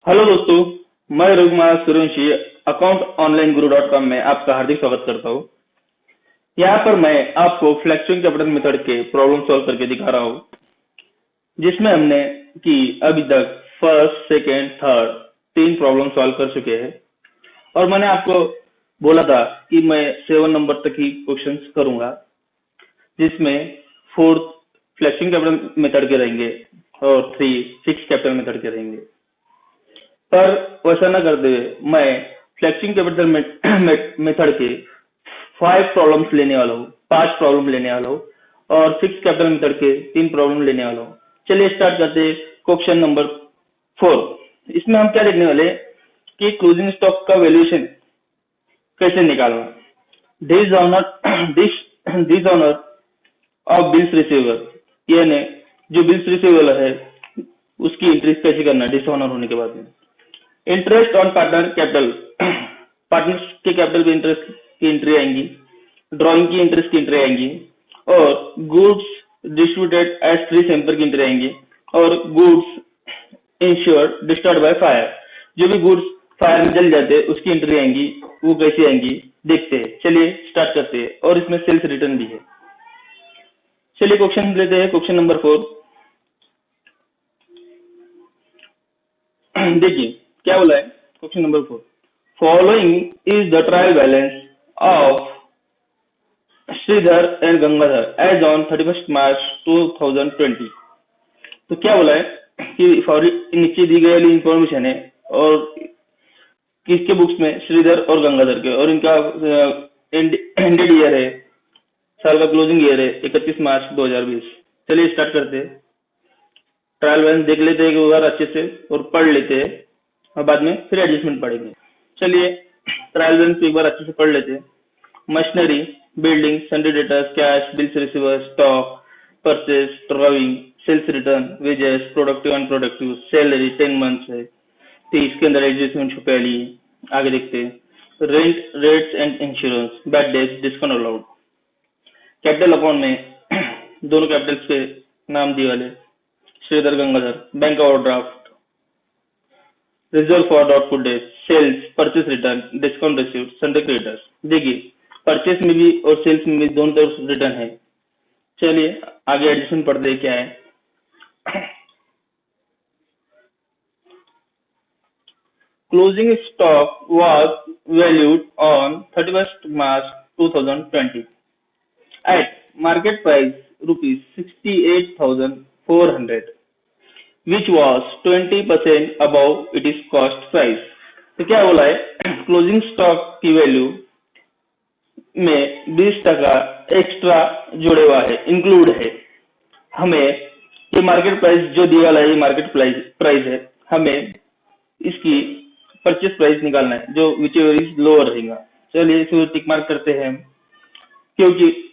Hello दोस्तों, मैं Raghunath Suryavanshi account online गुरु .com में आपका हार्दिक स्वागत करता हूँ। यहाँ पर मैं आपको फ्लेक्सिंग कैपिटल मेथड के प्रॉब्लम सॉल्व करके दिखा रहा हूँ, जिसमें हमने कि अभी तक first, second, third 3 problem solve कर चुके हैं और मैंने आपको बोला था कि मैं 7 नंबर तक ही क्वेश्चंस करूंगा, जिसमें 4th फ्लेक्सिंग कैपिटल मेथड के रहेंगे और 3 फिक्स कैपिटल मेथड के रहेंगे। पर वैसा न करते हुए मैं फ्लेक्सिंग कैपिटल मेथड के 5 प्रॉब्लम्स लेने वाला हूँ, 5 प्रॉब्लम लेने वाला हूँ और फिक्स कैपिटल मेथड के 3 प्रॉब्लम लेने वाला हूँ। चलिए स्टार्ट करते हैं। Question number 4। इसमें हम क्या देखने वाले कि क्लोजिंग स्टॉक का वैल्यूएशन कैसे निकालना। डिसऑनर ऑफ बिल्स रिसीवर, यानी जो बिल्स रिसीवेबल है उसकी एंट्री कैसे करना डिसऑनर होने के बाद में। Interest on partner capital, partners के कैपिटल पे इंटरेस्ट की एंट्री आएंगी, ड्राइंग की इंटरेस्ट की एंट्री आएंगी और goods distributed as free sample की एंट्री आएंगी और goods insured destroyed by fire, जो भी गुड्स फायर में जल जाते हैं उसकी एंट्री आएंगी। वो कैसे आएंगी देखते हैं। चलिए स्टार्ट करते हैं और इसमें सेल्स रिटर्न भी है। चलिए क्वेश्चन लेते हैं। क्वेश्चन नंबर 4 देखिए क्या बोला है। Question number 4, following is the trial balance of Shridhar and Gangadhar as on 31 March 2020। तो क्या बोला है कि नीचे दी गई वाली इंफॉर्मेशन है और किसके बुक्स में, श्रीधर और गंगाधर के, और इनका एंडेड ईयर है, साल का क्लोजिंग ईयर है 31 मार्च 2020। चलिए स्टार्ट करते हैं। ट्रायल बैलेंस देख लेते हैं एक बार अच्छे से और पढ़ लेते हैं और बाद में फिर एडजस्टमेंट पढ़ेंगे। चलिए ट्रायल बैलेंस एक बार अच्छे से पढ़ लेते हैं। Machinery, building, sundry debtors, cash, bills receiver, stock, purchase, drawing, sales return, wages, productive and productive, salary 10 months है, तो इसके अंदर एडजस्टमेंट छुपा ली। आगे देखते हैं। Rent, rates and insurance, bad debts, discount allowed. Capital account में दोनों कैपिटल्स के नाम दिए वाले Shridhar Gangadhar, bank overdraft, reserve for doubtful debts, sales, purchase return, discount received, sundry creditors. देखिए परचेस में भी और सेल्स में भी दोनों तरफ रिटर्न है। चलिए आगे एडिशन पढ़ते क्या है। Closing stock was valued on 31st March 2020 at market price rupees 68,400, which was 20% above its cost price। तो क्या बोला है, क्लोजिंग स्टॉक की वैल्यू में 20% एक्स्ट्रा जुड़े हुआ है, इंक्लूड है। हमें ये मार्केट प्राइस जो दिया वाला है, ये मार्केट प्राइस है, हमें इसकी परचेस प्राइस निकालना है जो whichever इज लोअर रहेगा। चलिए इसको टिक मार्क करते हैं, क्योंकि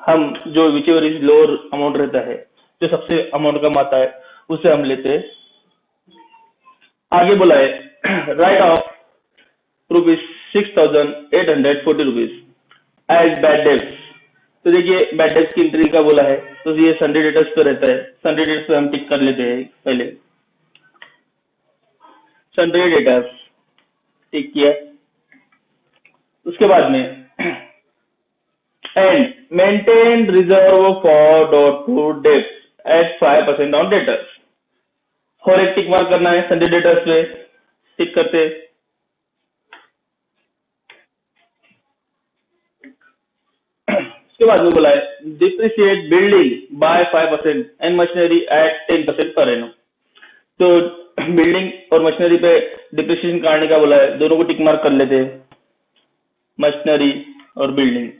हम जो whichever इज लोअर अमाउंट रहता है, जो सबसे अमाउंट कम आता है उसे हम लेते हैं। आगे बोला है write off ₹6,840 as bad debts. तो देखिए बैड डेट्स की एंट्री का बोला है, तो ये संडे डेटर्स पे रहता है। संडे डेट्स पे हम टिक कर लेते हैं। पहले संडे डेटर्स टिक किया, उसके बाद में and maintain reserve for doubtful debts at 5% on debtors. और एक टिक मार्क करना है संडे डेटर्स पे, टिक करते। उसके बाद में बोला है depreciate building bye 5% and machinery at 10% per annum. तो बिल्डिंग और मशीनरी पे डिप्रिशिएशन काटने का बोला है, दोनों को टिक मार्क कर लेते हैं, मशीनरी और बिल्डिंग।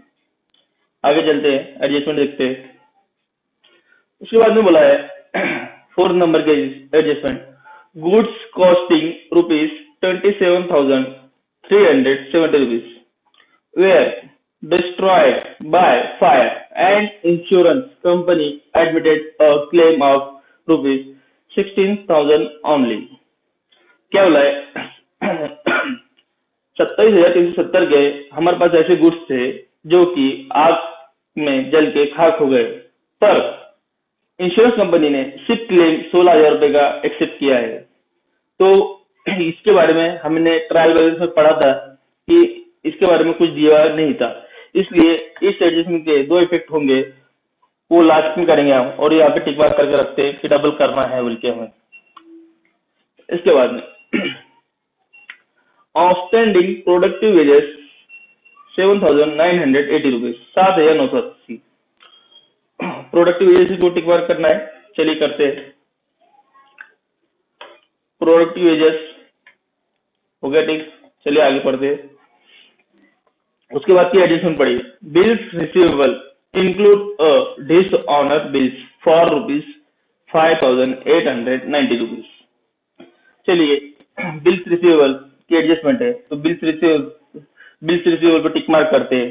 आगे चलते हैं, एडजस्टमेंट देखते हैं। उसके बाद में बोला है 4th नंबर के adjustment, goods costing ₹27,370 were destroyed by fire and insurance company admitted a claim of ₹16,000 only। क्या बोला है 27,370 के हमारे पास ऐसे गुड्स थे जो कि आग में जल के खाक हो गए, पर इंश्योरेंस कंपनी ने सिर्फ क्लेम 16,000 रुपए का एक्सेप्ट किया है। तो इसके बारे में हमने ट्रायल बैलेंस में पढ़ा था कि इसके बारे में कुछ दिया नहीं था, इसलिए इस एडजस्टमेंट के दो इफेक्ट होंगे, वो लास्ट में करेंगे हम, और यहाँ पे टिक मार्क करके रखते हैं कि डबल करना है बोल के हमें। इसके बाद में outstanding productive wages 7,980 rupees, 7,980 productive wages को टिक मार्क करना है। चलिए करते हैं। प्रोडक्टिव वेजेस हो गया टिक। चलिए आगे पढ़ते हैं। उसके बाद की एडिशन पड़ी, bills receivable include a dishonour bills for rupees 5,890 rupees. चलिए बिल्स रिसीवेबल की एडजस्टमेंट है, तो बिल्स रिसीवेबल पर टिक मार्क करते हैं।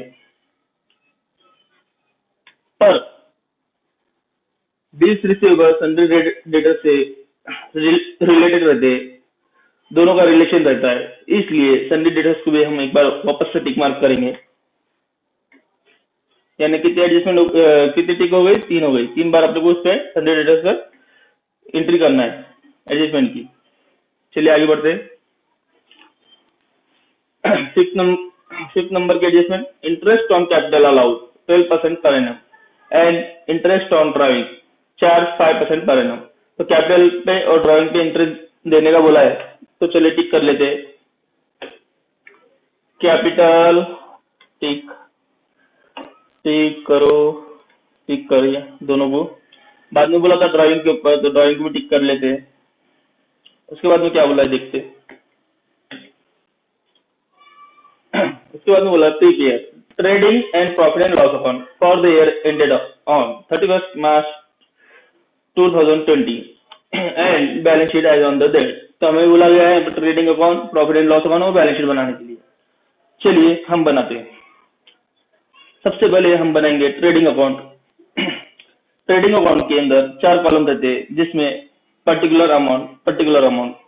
पर बिल्स रिसीवेबल सन्ड्री डेटर से रिलेटेड रहते हैं, दोनों का रिलेशन रहता है, इसलिए सन्ड्री डेटर्स को भी हम एक बार वापस से टिक मार्क करेंगे। यानी कितनी एडजस्टमेंट कितनी टिक हो गई? 3 हो गई। 3 बार अपने को उस पर सन्ड्री डेटर्स पर एंट्री करना है एडजस्टमेंट की। चलिए आगे बढ़ते हैं। फिफ्थ नंबर की adjustment, interest on capital allowed 12% per annum and interest on driving charge 5% per annum. तो कैपिटल पे और ड्राइविंग पे इंटरेस्ट देने का बोला है, तो चलिए टिक कर लेते हैं। कैपिटल टिक, टिक करो, टिक करिए दोनों को। बाद में बोला था ड्राइविंग के ऊपर, तो ड्राइविंग को भी टिक कर लेते हैं। उसके बाद में क्या बोला है देखते हैं। उसके बाद में बोला prepare trading and profit and loss account for the year ended on 31st March 2020 and balance sheet as on the date. तो हमें बोला गया है trading account, profit and loss account और बैलेंस शीट बनाने के लिए। चलिए हम बनाते हैं। सबसे पहले हम बनाएंगे ट्रेडिंग अकाउंट। ट्रेडिंग अकाउंट के अंदर 4 कॉलम रहते हैं, जिसमें पर्टिकुलर अमाउंट।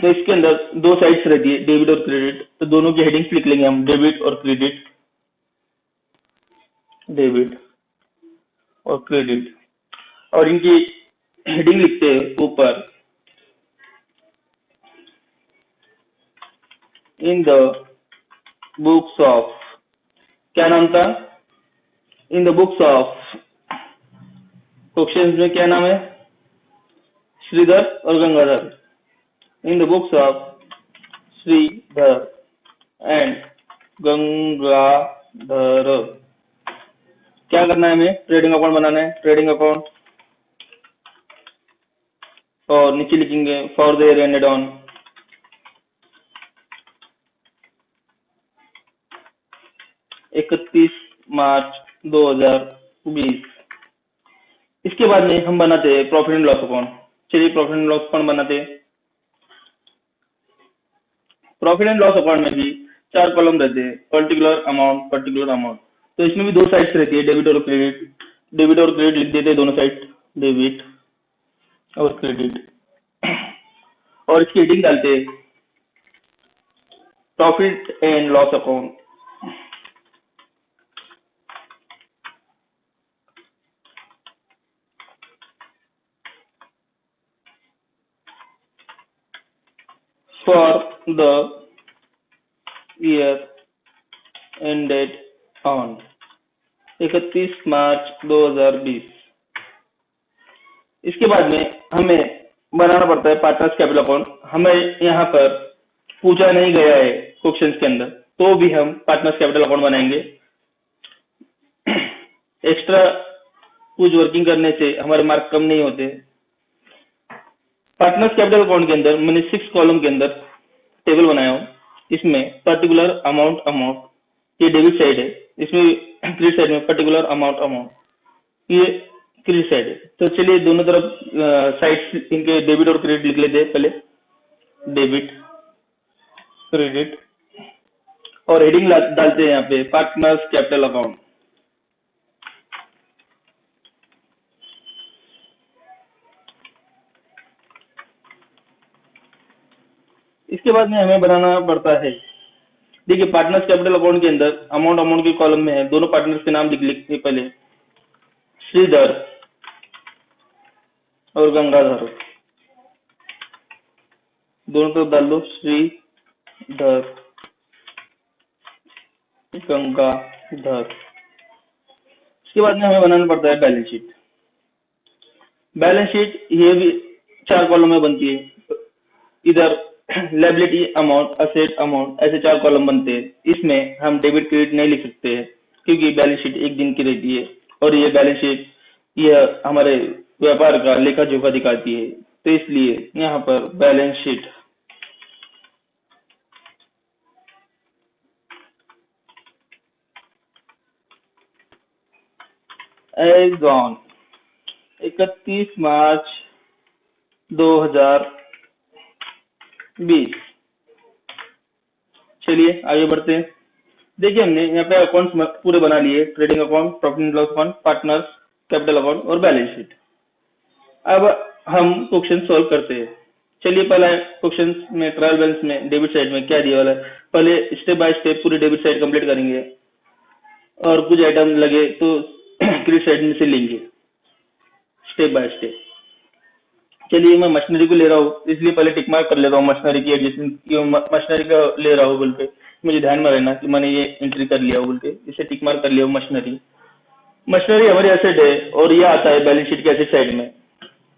तो इसके अंदर 2 साइड्स रहती है, डेबिट और क्रेडिट। तो दोनों की हेडिंग्स लिख लेंगे हम, डेबिट और क्रेडिट, डेबिट और क्रेडिट। और इनकी हेडिंग लिखते हैं ऊपर, इन द बुक्स ऑफ, क्या नाम था? In the books of, question में क्या नाम है? श्रीधर और Gangadhar. In the books of Shridhar and Gangadhar. क्या करना है हमें? ट्रेडिंग अकाउंट बनाना है, ट्रेडिंग अकाउंट। और नीचे लिखेंगे for the year ended on 31 March 2020। इसके बाद में हम बनाते हैं प्रॉफिट एंड लॉस अकाउंट। चलिए प्रॉफिट एंड लॉस अकाउंट बनाते हैं। प्रॉफिट एंड लॉस अकाउंट में भी 4 कॉलम रहते हैं, पर्टिकुलर अमाउंट। तो इसमें भी 2 साइड्स रहती है, डेबिट और क्रेडिट। डेबिट और क्रेडिट लिख देते हैं दोनों साइड, डेबिट और क्रेडिट। और इसकी हेडिंग डालते हैं profit and loss account. For the year ended on 31 March 2020। इसके बाद में हमें बनाना पड़ता है पार्टनर्स कैपिटल अकाउंट। हमें यहाँ पर पूछा नहीं गया है क्वेश्चंस के अंदर, तो भी हम पार्टनर्स कैपिटल अकाउंट बनाएंगे। एक्स्ट्रा कुछ वर्किंग करने से हमारे मार्क कम नहीं होते। पार्टनर्स कैपिटल अकाउंट के अंदर मैंने 6 कॉलम के अंदर टेबल बनाया हूँ। इसमें पर्टिकुलर अमाउंट ये डेबिट साइड है, इसमें क्रेडिट साइड में पर्टिकुलर अमाउंट ये क्रेडिट साइड है। तो चलिए दोनों तरफ साइड इनके डेबिट और क्रेडिट लिख लेते हैं। पहले डेबिट, क्रेडिट, और हेडिंग डालते हैं यहाँ पे पार्टनर्स कैपिटल अकाउंट। इसके बाद में हमें बनाना पड़ता है, देखिए पार्टनर्स कैपिटल अकाउंट के अंदर अमाउंट के कॉलम में है, दोनों पार्टनर्स के नाम लिखते पहले, श्रीधर और गंगाधर। दोनों तरफ डाल दो श्रीधर गंगाधर। इसके बाद में हमें बनाना पड़ता है बैलेंस शीट। बैलेंस शीट ये भी 4 कॉलम में बनती है। इधर लायबिलिटी अमाउंट, असेट अमाउंट, ऐसे 4 कॉलम बनते हैं। इसमें हम डेबिट क्रेडिट नहीं लिख सकते हैं क्योंकि बैलेंस शीट एक दिन की रहती है और ये बैलेंस शीट यह हमारे व्यापार का लेखा जोखा दिखाती है। तो इसलिए यहाँ पर balance sheet as on 31 March 2020। चलिए आगे बढ़ते हैं। देखिए हमने यहाँ पे अकाउंट्स पूरे बना लिए, trading account, profit and loss account, partners, capital account और बैलेंस शीट। अब हम क्वेश्चन सॉल्व करते हैं। चलिए पहला क्वेश्चन में ट्रायल बैलेंस में डेबिट साइड में क्या दिया वाला है, पहले स्टेप बाय स्टेप पूरी डेबिट साइड कंप्लीट करेंगे और कुछ आइटम लगे तो क्रेडिट साइड में से लेंगे स्टेप बाय स्टेप। चलिए मैं मशीनरी को ले रहा हूँ, इसलिए पहले टिक मार्क कर लेता हूँ मशीनरी की एडजस्टमेंट, मशीनरी का ले रहा हूँ बोल के मुझे ध्यान में रहना कि मैंने ये एंट्री कर लिया बोल के, इसे टिक मार्क कर लिया मशीनरी। मशीनरी हमारी एसेट है और ये आता है बैलेंस शीट के एसेट साइड में,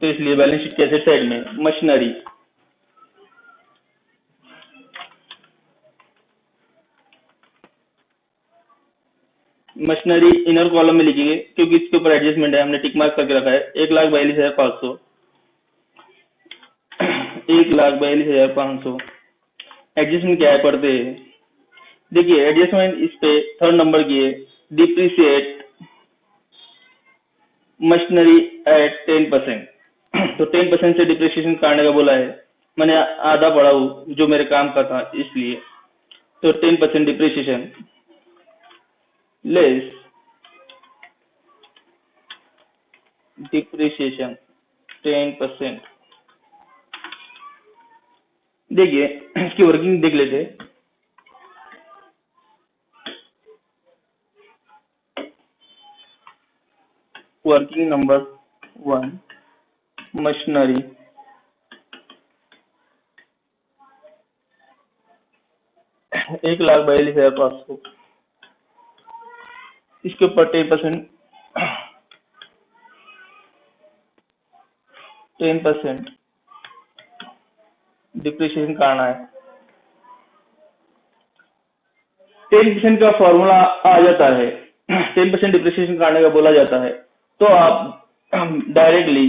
तो इसलिए बैलेंस शीट के एसेट साइड में मशीनरी। मशीनरी इनर कॉलम में लिखिए क्योंकि इसके ऊपर एडजस्टमेंट है, हमने टिक मार्क करके रखा है। 1,42,500, 1,42,500। एडजस्टमेंट क्या है पढ़ते हैं। देखिए एडजस्टमेंट इस पे थर्ड नंबर की है, डिप्रिसिएट मशीनरी एट 10%। तो 10% से डिप्रिसिएशन काटने का बोला है, मैंने आधा पढ़ा हूँ जो मेरे काम का था इसलिए। तो 10% डिप्रिसिएशन लेस डिप्रिसिएशन 10%। देखिए इसकी वर्किंग देख लेते हैं। वर्किंग नंबर 1 मशीनरी 1,42,500, इसके ऊपर 10% डिप्रिसिएशन करना है। 10% का फॉर्मूला आ जाता है, 10% डिप्रिसिएशन करने का बोला जाता है, तो आप डायरेक्टली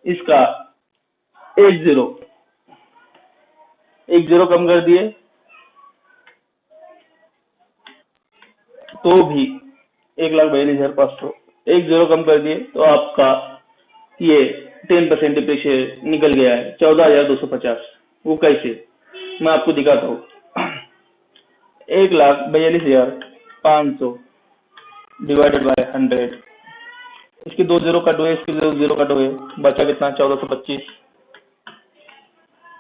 इसका 10 कम कर दिए तो भी 1,42,500, 10 कम कर दिए तो आपका ये 10% डिप्रिशिएशन निकल गया है 14,250। वो कैसे, मैं आपको दिखाता हूँ। 1,42,500 डिवाइडेड बाय 100, इसके 2 जीरो कट हुए, इसके 2 जीरो कट हुए, बचा कितना 1425।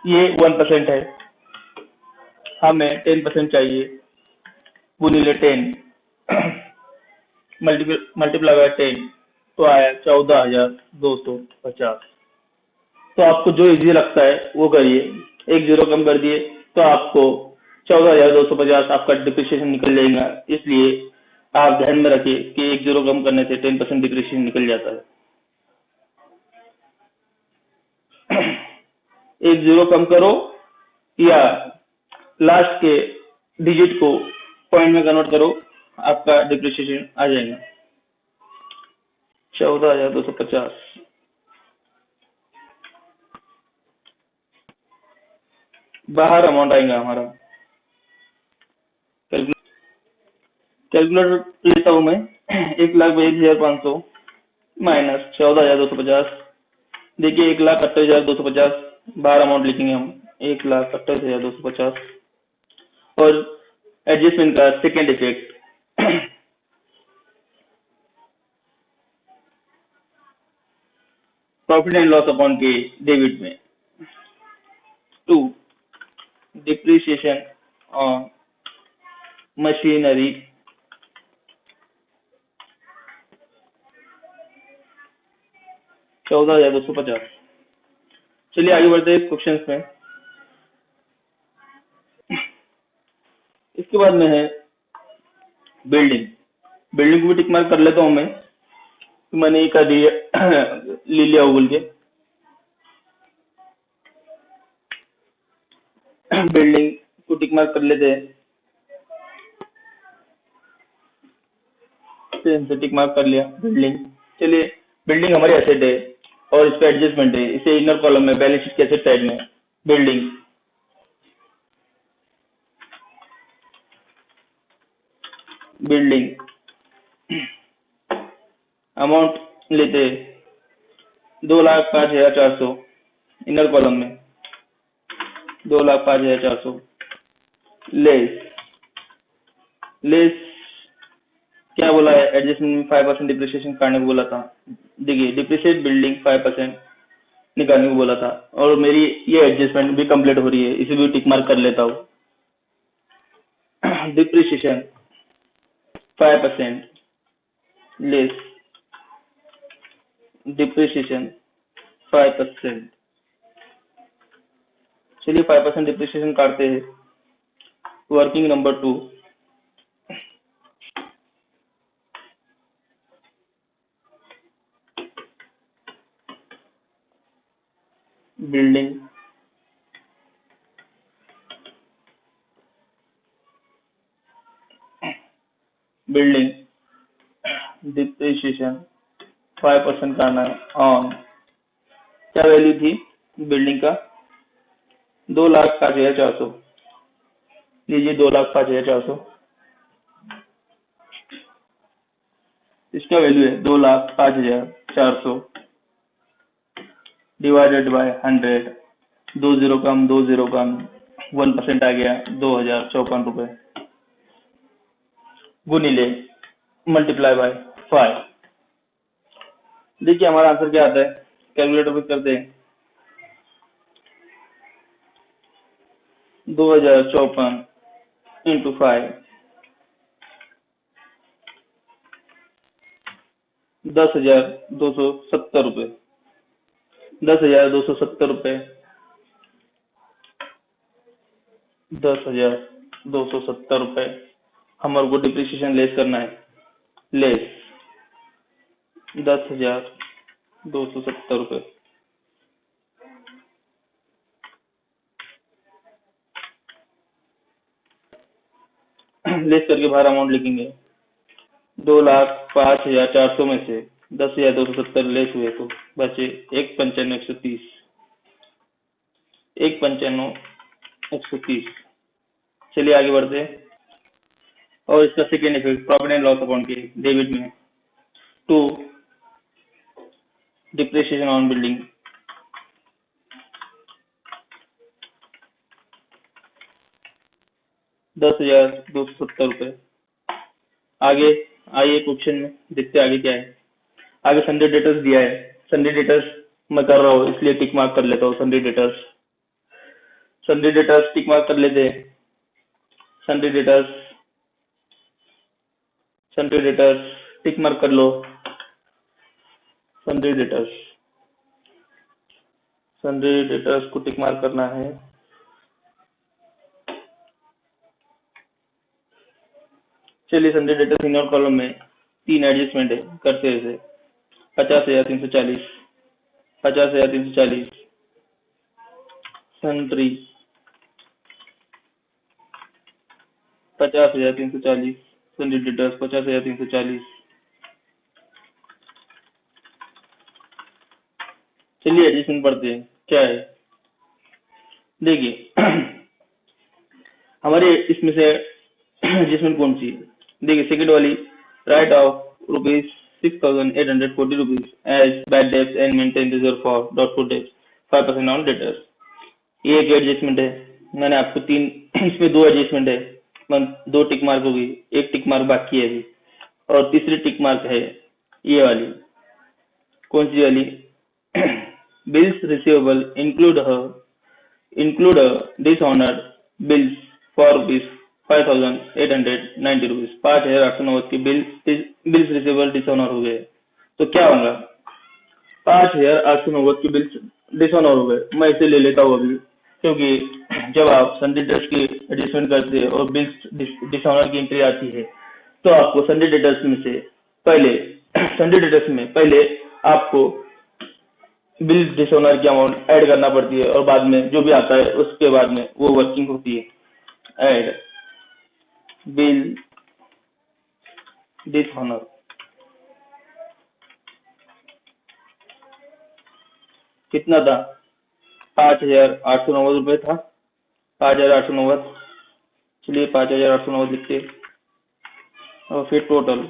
ये 1% है, हमें 10% चाहिए, गुणिले 10 मल्टीप्लाई बाय 10 तो आया 14,250। तो आपको जो इजी लगता है वो करिए। 10 कम कर दिए तो आपको 14,250 आपका डिप्रिसिएशन निकल जाएगा। इसलिए आप ध्यान में रखिए कि 10 कम करने से 10% डिप्रिसिएशन निकल जाता है। 10 कम करो या लास्ट के डिजिट को पॉइंट में कन्वर्ट करो, आपका डिप्रिसिएशन आ जाएगा 14,250। बाहर अमाउंट आएगा हमारा। कैलकुलेटर लेता हूं मैं। 1,42,500 माइनस 14,250। देखिए 1,28,250 बाहर अमाउंट लिखेंगे हम, 1,28,250। और एडजस्टमेंट का second effect, profit and loss account के डेबिट में 2 डिप्रिसिएशन ऑन मशीनरी 14,250। चलिए आगे बढ़ते हैं क्वेश्चंस में। इसके बाद में है बिल्डिंग। बिल्डिंग को भी टिक मार्क कर लेता हूं मैं, तो मैंने ये कर दिया ले लिया बोल के। बिल्डिंग को टिक मार्क कर लेते हैं, फिर से टिक मार्क कर लिया बिल्डिंग। चलिए, बिल्डिंग हमारी एसेट है और इस पे एडजस्टमेंट है, इसे इनर कॉलम में बैलेंस शीट के एसेट साइड में बिल्डिंग। बिल्डिंग अमाउंट लेते 2,05,400 इनर कॉलम में, 2,05,400 लेस। लेस क्या बोला है, एडजस्टमेंट में 5% डिप्रिसिएशन काटने को बोला था। देखिए, डिप्रिसिएट बिल्डिंग 5% निकालने को बोला था, और मेरी ये एडजस्टमेंट भी कंप्लीट हो रही है, इसे भी टिक मार्क कर लेता हूँ। Depreciation 5% less depreciation 5%। चलिए 5% डिप्रिसिएशन काटते हैं। Working number 2, building building depreciation 5% करना है ऑन, क्या वैल्यू थी बिल्डिंग का, 2,05,400। लीजिए 2,05,400, इसका वैल्यू है 2,05,400 डिवाइडेड बाय 100, 20 कम 20 कम 1% आ गया 2,054 रुपए, गुनीले मल्टीप्लाई बाय 5। देखिए हमारा आंसर क्या आता है, कैलकुलेटर पे करते हैं। 2,054 इंटू 5, 10,270 रुपए, 10,270 रुपए, 10,270 रुपए हमारे को डिप्रिसिएशन लेस करना है। लेस 10,270 रुपए लेस करके बाहर अमाउंट लिखेंगे। 2,05,400 में से 10,270 लेस हुए तो बचे 1,95,130, 1,95,130। चलिए आगे बढ़ते हैं। और इसका second effect profit and loss account के डेबिट में 2 डिप्रिसिएशन ऑन बिल्डिंग, ₹10,270। आगे आइए क्वेश्चन में देखते आगे क्या है। आगे संडे डेटर्स दिया है, संडे डेटर्स मैं कर रहा हूँ इसलिए टिक मार्क कर लेता हूँ। संडे डेटर्स टिक मार्क कर लेते हैं। संडे डेटर्स टिक मार्क कर लो। संडे डेटर्स को टिक मार्क करना है। चलिए संडे डेटर्स इनर कॉलम में 3 एडजस्टमेंट है, करते हैं इसे। 50,340, 50,340 सन्ड्री, 50,340 संडे डेटर्स 50,340। चलिए एडिशन पढ़ते हैं क्या है। देखिए हमारे इसमें से एडजस्टमेंट कौन सी है। देखिए सेकंड वाली, write off ₹6,840 as bad debts and maintain reserve for doubtful debts 5% on debtors. ये एक एडजस्टमेंट है। मैंने आपको 3 इसमें 2 एडजस्टमेंट है, 2 टिक मार्क होगी, एक टिक मार्क बाकी है अभी, और तीसरी टिक मार्क है ये वाली। कौन सी वाली, bills receivable include dishonored bills for ₹5,890, 5,890 की बिल्स रिसीवेबल डिसऑनर हो गए। तो क्या होगा, 5,890 की बिल्स डिसऑनर हो गए, मैं इसे ले लेता हूँ अभी, क्योंकि जब आप सन्डे डेटर्स की एडजस्टमेंट करते हैं और बिल्स डिसऑनर की एंट्री आती है, तो आपको सन्डे डेटर्स में से पहले सन्डे डेटर्स में पहले आपको बिल डिसऑनर की अमाउंट ऐड करना पड़ती है, और बाद में जो भी आता है उसके बाद में वो वर्किंग होती है। ऐड बिल डिसऑनर, कितना था? 5,890 रुपये था। 5,890, चलिए 5,890 लिखते हैं। और फिर टोटल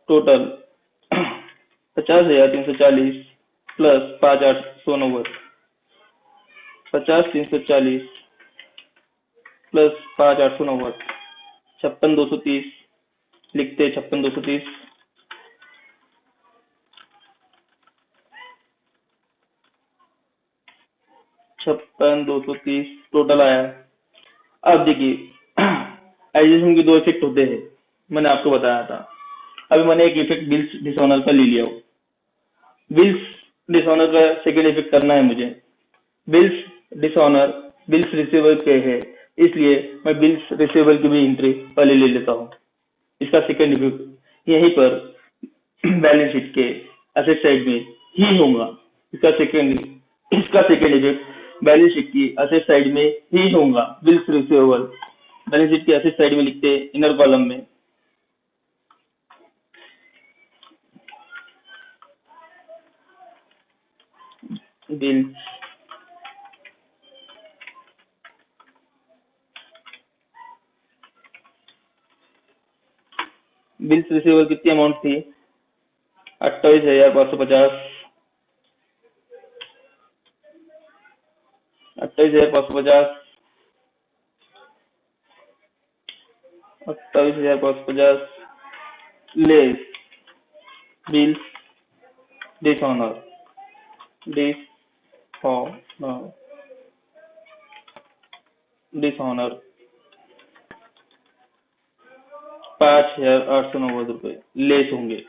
टोटल 50,340 प्लस 5,890, 50,340 प्लस 5,890, 56,230 लिखते हैं। 56,230, 56,230 टोटल आया। अब देखिए, एडजस्टमेंट के दो इफेक्ट होते हैं, मैंने आपको बताया था। अभी मैंने एक इफेक्ट बिल्स डिसऑनर का ले लिया हो, बिल्स डिसऑनर का सेकेंड इफेक्ट करना है मुझे। बिल्स डिसऑनर बिल्स रिसीवेबल पे है, इसलिए मैं बिल्स रिसीवेबल की भी एंट्री पहले ले लेता हूँ। इसका सेकेंड इफेक्ट यहीं पर बैलेंस शीट के एसेट साइड में ही होगा। इसका सेकेंड इफेक्ट बैलेंस शीट की एसेट साइड में ही होगा। बिल्स रिसीवेबल बैलेंस शीट की एसेट साइड में लिखते हैं, इनर कॉलम में। बिल्स बिल्स रिसीवेबल कितनी अमाउंट थी? 28,550, 28,550, 28,550 less bills dishonour, dishonour dishonour 5,890 रुपये लेस होंगे।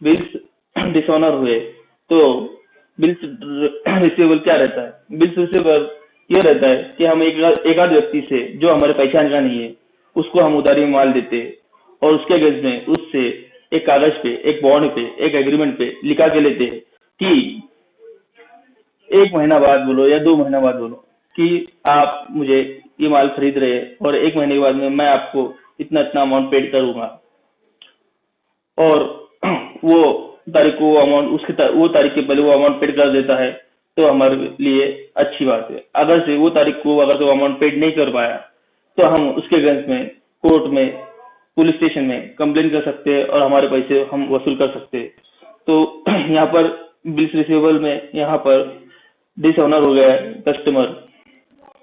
बिल्स डिसऑनर हुए तो बिल्स रिसीवेबल क्या रहता है? बिल्स रिसीवेबल ये रहता है कि हम एक आध व्यक्ति से जो हमारे पहचान का नहीं है उसको हम उधारी में माल देते हैं, और उसके अगेंस्ट में उससे एक कागज पे, एक बॉन्ड पे, एक एग्रीमेंट पे लिखा के लेते हैं कि 1 महीना बाद बोलो या 2 महीना बाद बोलो कि आप मुझे ये माल खरीद रहे हैं, और 1 महीने के बाद में मैं आपको इतना इतना अमाउंट पेड करूंगा। और वो तारीख को वो अमाउंट वो तारीख के पहले वो अमाउंट पेड कर देता है, तो हमारे लिए अच्छी बात है। अगर से वो तारीख को अगर तो अमाउंट पेड नहीं कर पाया, तो हम उसके अगेंस्ट में कोर्ट में, पुलिस स्टेशन में कंप्लेन कर सकते हैं, और हमारे पैसे हम वसूल कर सकते हैं। तो यहाँ पर बिल्स रिसीवेबल में यहाँ पर डिसऑनर हो गया है कस्टमर,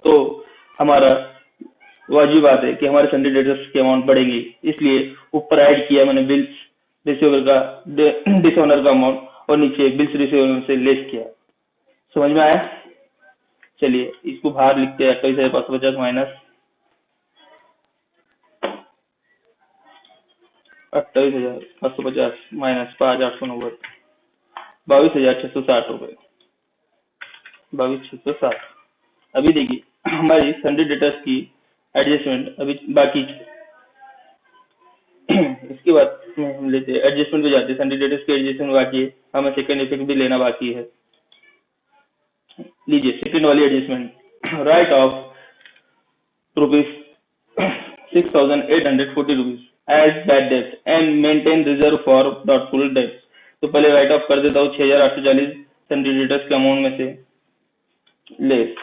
तो हमारा वाजिब बात है कि हमारे सन्डे डेटर्स की अमाउंट बढ़ेगी, इसलिए ऊपर ऐड किया मैंने बिल्स रिसीवेबल का डिसऑनर का अमाउंट, और नीचे बिल्स रिसीवेबल से लेस किया। समझ में आया? चलिए इसको बाहर लिखते हैं। 28,550 माइनस 28,550 माइनस 5,890, 22,660 रुपये, 22,660। अभी देखिए हमारी सन्डे डेटर्स की एडजस्टमेंट अभी बाकी। इसके बाद में हम लेते हैं एडजस्टमेंट पे जाते हैं। सन्डे डेटर्स की एडजस्टमेंट बाकी है, हमें सेकंड इफेक्ट भी लेना बाकी है। लीजिए सेकंड वाली adjustment. Write off ₹6,840 as bad debt and maintain reserve for doubtful debt. तो पहले राइट ऑफ कर देता हूँ 6,840 सन्डे डेटर्स के अमाउंट में से, लेस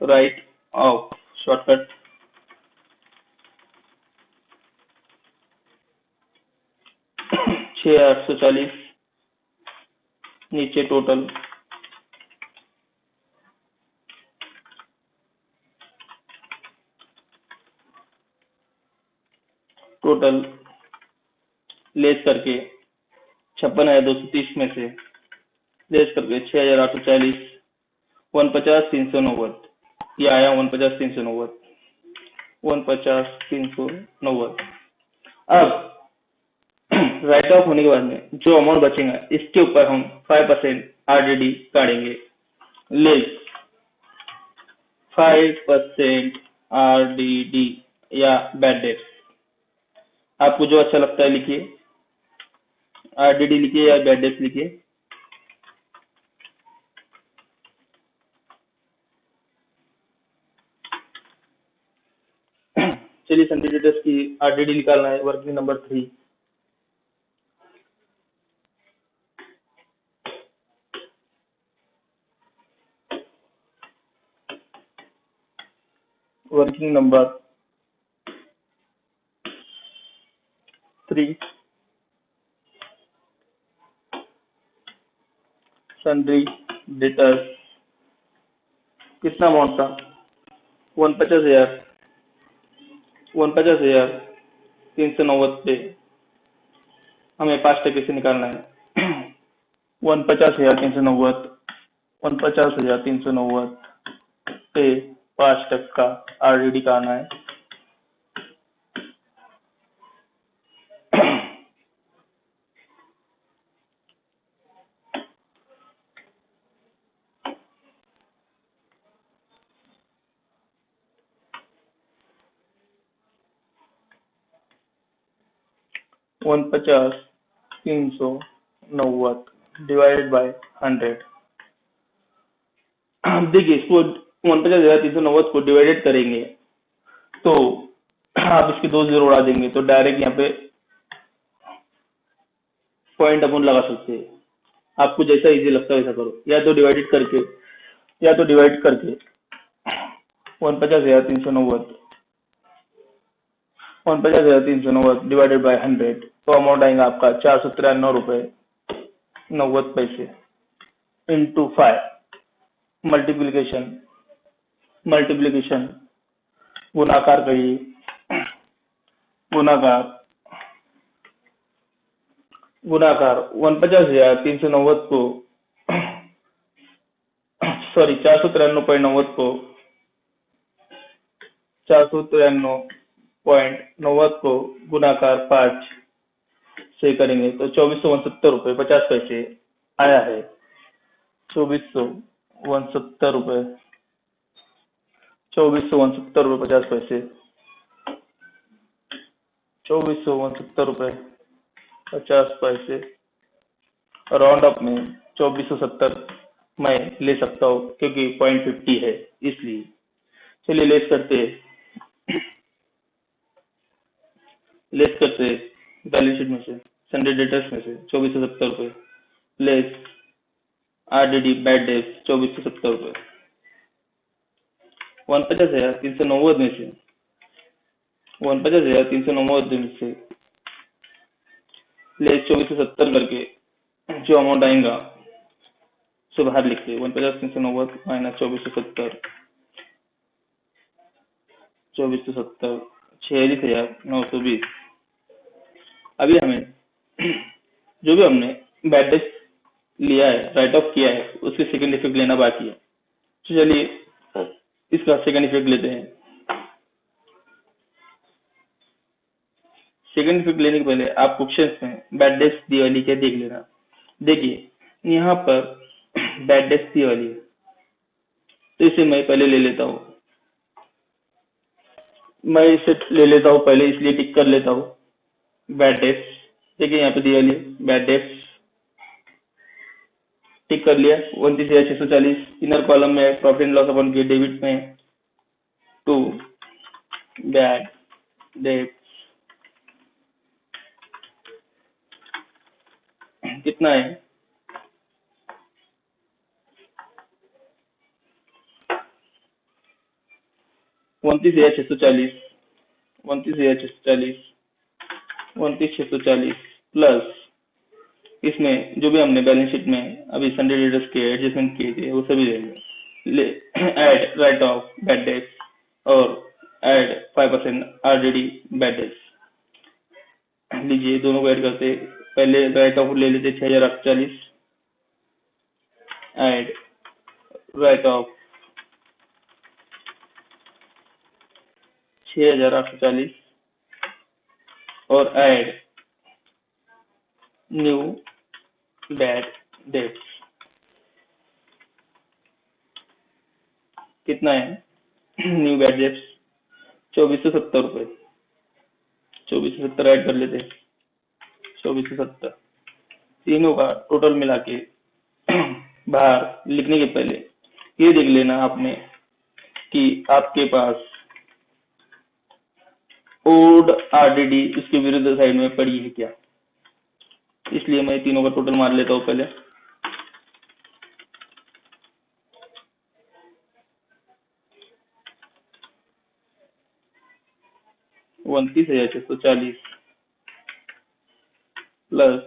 राइट ऑफ शॉर्टकट 6,840, नीचे टोटल लेस करके 56,230 में से लेस करके 6,840, 150,390, ये आया 150,390, 150,390। अब राइट ऑफ होने के बाद में जो अमाउंट बचेगा इसके ऊपर हम 5% आरडीडी काटेंगे। लेस 5% आरडीडी या बैड डेट, आपको जो अच्छा लगता है लिखिए, आरडीडी लिखिए या बैड डेट लिखिए। चलिए संडे डेटर्स की आरडीडी निकालना है, working number 3। Working number 3 sundry debtors, कितना अमाउंट था? 49,000, 49,390 पे हमें 5% से निकालना है। 49,390, 49,390 पे 5% आरडीडी का आना है। 49,390 डिवाइडेड बाय 100। देखिए इसको 49,390 को डिवाइडेड करेंगे तो आप इसके 2 जीरो उड़ा देंगे तो डायरेक्ट यहाँ पे पॉइंट अपन लगा सकते हैं। आपको जैसा इजी लगता है वैसा करो, या तो डिवाइड करके 49,390 डिवाइडेड बाय 100, तो अमाउंट आएगा आपका 493 रुपए 90 पैसे इंटू 5। मल्टीप्लीकेशन गुणाकार करिए, गुणाकार 49,390 को सॉरी 493.90 को 493.90 को गुणाकार 5 से करेंगे तो 2,469.50 आया है। 2,469 रुपए 2,469 रुपए 50 पैसे। राउंड अप में 2,470 मैं ले सकता हूँ क्योंकि 0.50 है इसलिए। चलिए लेस करते बैलेंस शीट में से, संडे डेटर्स में से 2,470 रुपए लेस आरडीडी बैड डेज 2,470 रुपए। 49,390 में से 49,390 में से लेस 2,470 करके जो अमाउंट आएगा सो बाहर लिखिए। 49,390 माइनस 2,470, 46,920। अभी हमें जो भी हमने बैड डेज लिया है, राइट ऑफ किया है, उसके सेकंड इफेक्ट लेना बाकी है। तो चलिए इसका सेकंड इफेक्ट लेते हैं। सेकंड इफेक्ट लेने के पहले आप क्वेश्चन में बैड डेज दी वाली क्या देख लेना। देखिए यहाँ पर बैड डेज दी वाली है तो इसे मैं पहले ले लेता हूँ, पहले इसलिए टिक कर लेता हूँ बैड डेज। देखिए यहाँ पे दी वाली बैड डेज टिक कर लिया। 29,640 इनर कॉलम में प्रॉफिट एंड लॉस अपन के डेबिट में टू बैड डेट कितना है 29,640 29,640 प्लस इसमें जो भी हमने बैलेंस शीट में अभी संडे डेटर्स के एडजस्टमेंट किए थे वो सभी ले add right of bad debts और ऐड 5% आरडीडी बैड डेट्स। लीजिए दोनों को ऐड करते, पहले राइट ऑफ ले लेते 6,840 ऐड राइट ऑफ 6,840 और ऐड न्यू बैड डेट्स कितना है न्यू गैजेट्स 2470 रुपये। 2470 ऐड कर लेते, 2470 तीनों का टोटल मिला के बाहर लिखने के पहले ये देख लेना आपने कि आपके पास ओड आरडीडी उसके विरुद्ध साइड में पड़ी है क्या। इसलिए मैं तीनों का टोटल मार लेता हूँ पहले। ₹29,640 प्लस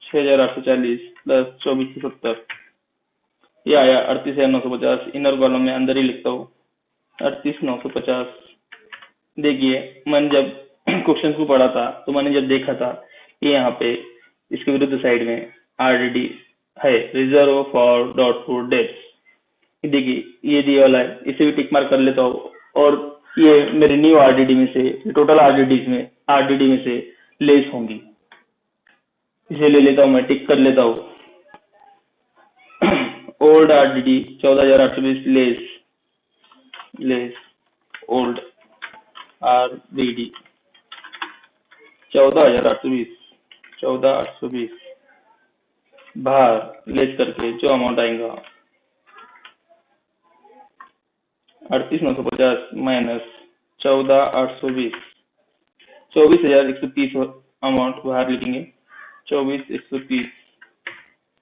6,840 प्लस 2470 ये आया 38,950। इनर कॉलम में अंदर ही लिखता हूँ 38,950। देखिए मैंने जब क्वेश्चन को पढ़ा था तो मैंने जब देखा था ये यहाँ पे इसके विरुद्ध साइड में आरडीडी है, रिजर्व फॉर डॉटफुल डेट्स। देखिए ये दिया वाला है, इसे भी टिक मार्क कर लेता हूँ। और ये मेरे न्यू आरडीडी में से, टोटल आरडीडी में से लेस होंगी। इसे ले लेता हूँ मैं, टिक कर लेता हूँ। Old RDD 14,820 less old RDD 14,820 बाहर लेस करके जो अमाउंट आएगा 38,950 माइनस 14,820 24,130 अमाउंट बाहर लिखेंगे 24,130।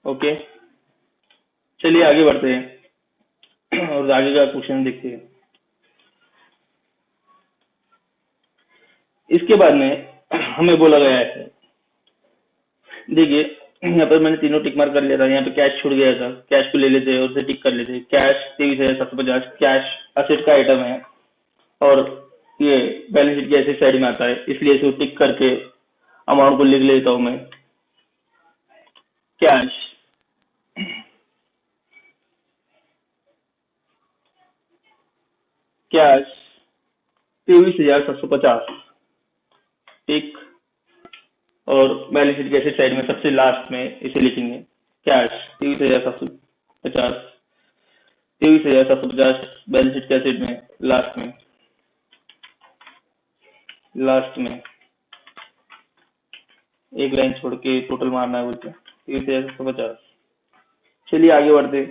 ओके चलिए आगे बढ़ते हैं और आगे का क्वेश्चन देखते हैं। इसके बाद में हमें बोला गया है, देखिए यहाँ पर मैंने तीनों टिक मार्क कर लिया था। यहाँ पे कैश छूट गया था, कैश को ले लेते हैं और उसे टिक कर लेते हैं। कैश 23,750 कैश असेट का आइटम है और ये बैलेंस शीट की ऐसी साइड में आता है, इसलिए इसे टिक करके अमाउंट को लिख लेता हूँ मैं। कैश कैश 23,750 टिक और बैलेंस शीट के ऐसे साइड में सबसे लास्ट में इसे लिखेंगे कैश 23,750 बैलेंस शीट के एसेट में लास्ट में एक लाइन छोड़ के टोटल मारना है बोलते 23,750। चलिए आगे बढ़ते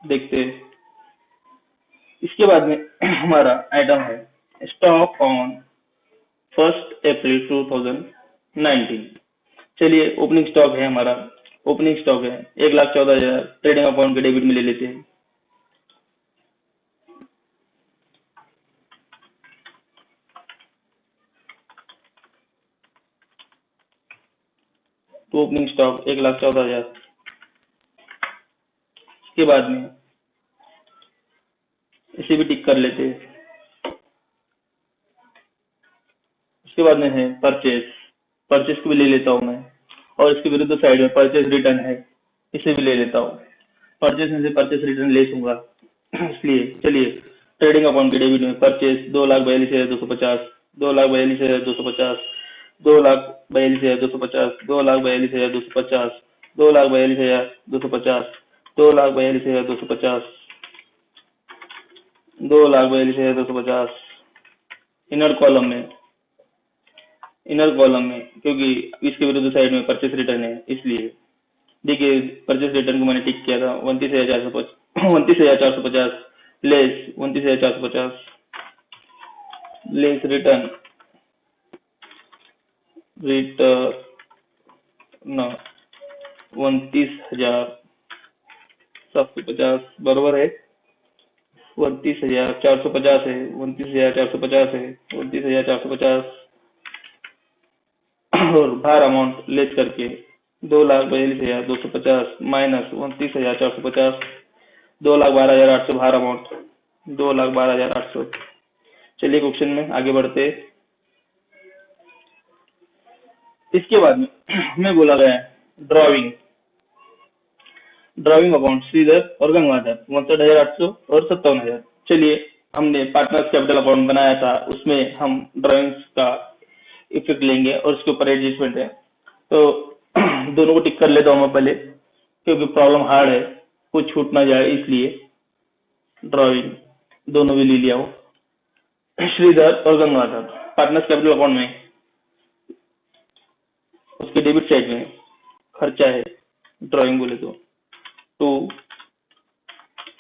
देखते। इसके बाद में हमारा आइटम है स्टॉक ऑन 1 अप्रैल 2019। चलिए ओपनिंग स्टॉक है हमारा, ओपनिंग स्टॉक है 1,14,000 ट्रेडिंग अकाउंट के डेबिट में ले लेते हैं। तो ओपनिंग स्टॉक 1,14,000। इसके बाद में इसे भी टिक कर लेते हैं। इसके बाद में है परचेज को भी ले लेता हूँ मैं और इसके विरुद्ध साइड में परचेज रिटर्न है, इसे भी ले लेता हूँ। परचेज में से परचेज रिटर्न ले लूंगा, इसलिए चलिए ट्रेडिंग अकाउंट के डेबिट में परचेज 2,42,250 2,42,250 2,42,250 2,42,250 2,42,250 2,42,250 2,42,250 इनर कॉलम में क्योंकि इसके विरुद्ध साइड में परचेस रिटर्न है, इसलिए देखिए परचेस रिटर्न को मैंने टिक किया था 29,450 लेस 29,450 लेस रिटर्न 29,750 बराबर है 29,450 है 29,450 है 29,450 और बाहर अमाउंट लेस करके 2,42,250 माइनस 29,450 2,12,800 बाहर अमाउंट 2,12,800। चलिए क्वेश्चन में आगे बढ़ते। इसके बाद में हमें बोला गया है ड्राइविंग अकाउंट श्रीधर और गंगाधर 62,800 और 57,000। चलिए हमने पार्टनर्स कैपिटल अकाउंट बनाया था, उसमें हम ड्राइंग्स का इफेक्ट लेंगे और उसके ऊपर एडजस्टमेंट है, तो दोनों को टिक कर लेता हूँ मैं पहले क्योंकि प्रॉब्लम हार्ड है, कुछ छूट ना जाए इसलिए। ड्राइंग दोनों भी ले लिया हो। श्रीधर और गंगाधर पार्टनर्स कैपिटल अकाउंट में, उसके डेबिट साइड में खर्चा है, ड्राइंग बोले तो टू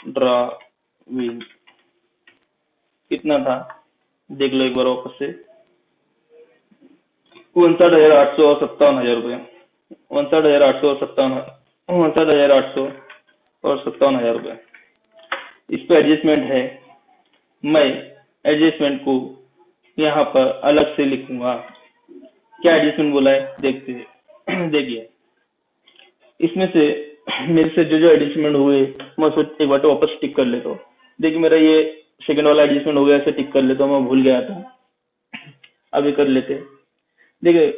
ड्राविंग कितना था देख लो एक बार वापस से, 59,800 और 57,000 रुपये, 59,800 और 59,800 और 57,000 रुपये। इस पर एडजस्टमेंट है, मैं एडजस्टमेंट को यहाँ पर अलग से लिखूंगा। क्या एडजस्टमेंट बोला है देखते हैं। देखिए इसमें से मेरे से जो एडजस्टमेंट हुए मैं उसको एक बार तो वापस टिक कर लेता हूँ। देखिए मेरा ये सेकंड वाला एडजस्टमेंट हो गया, ऐसे टिक कर लेता हूँ, मैं भूल गया था, अभी कर लेते। देखिए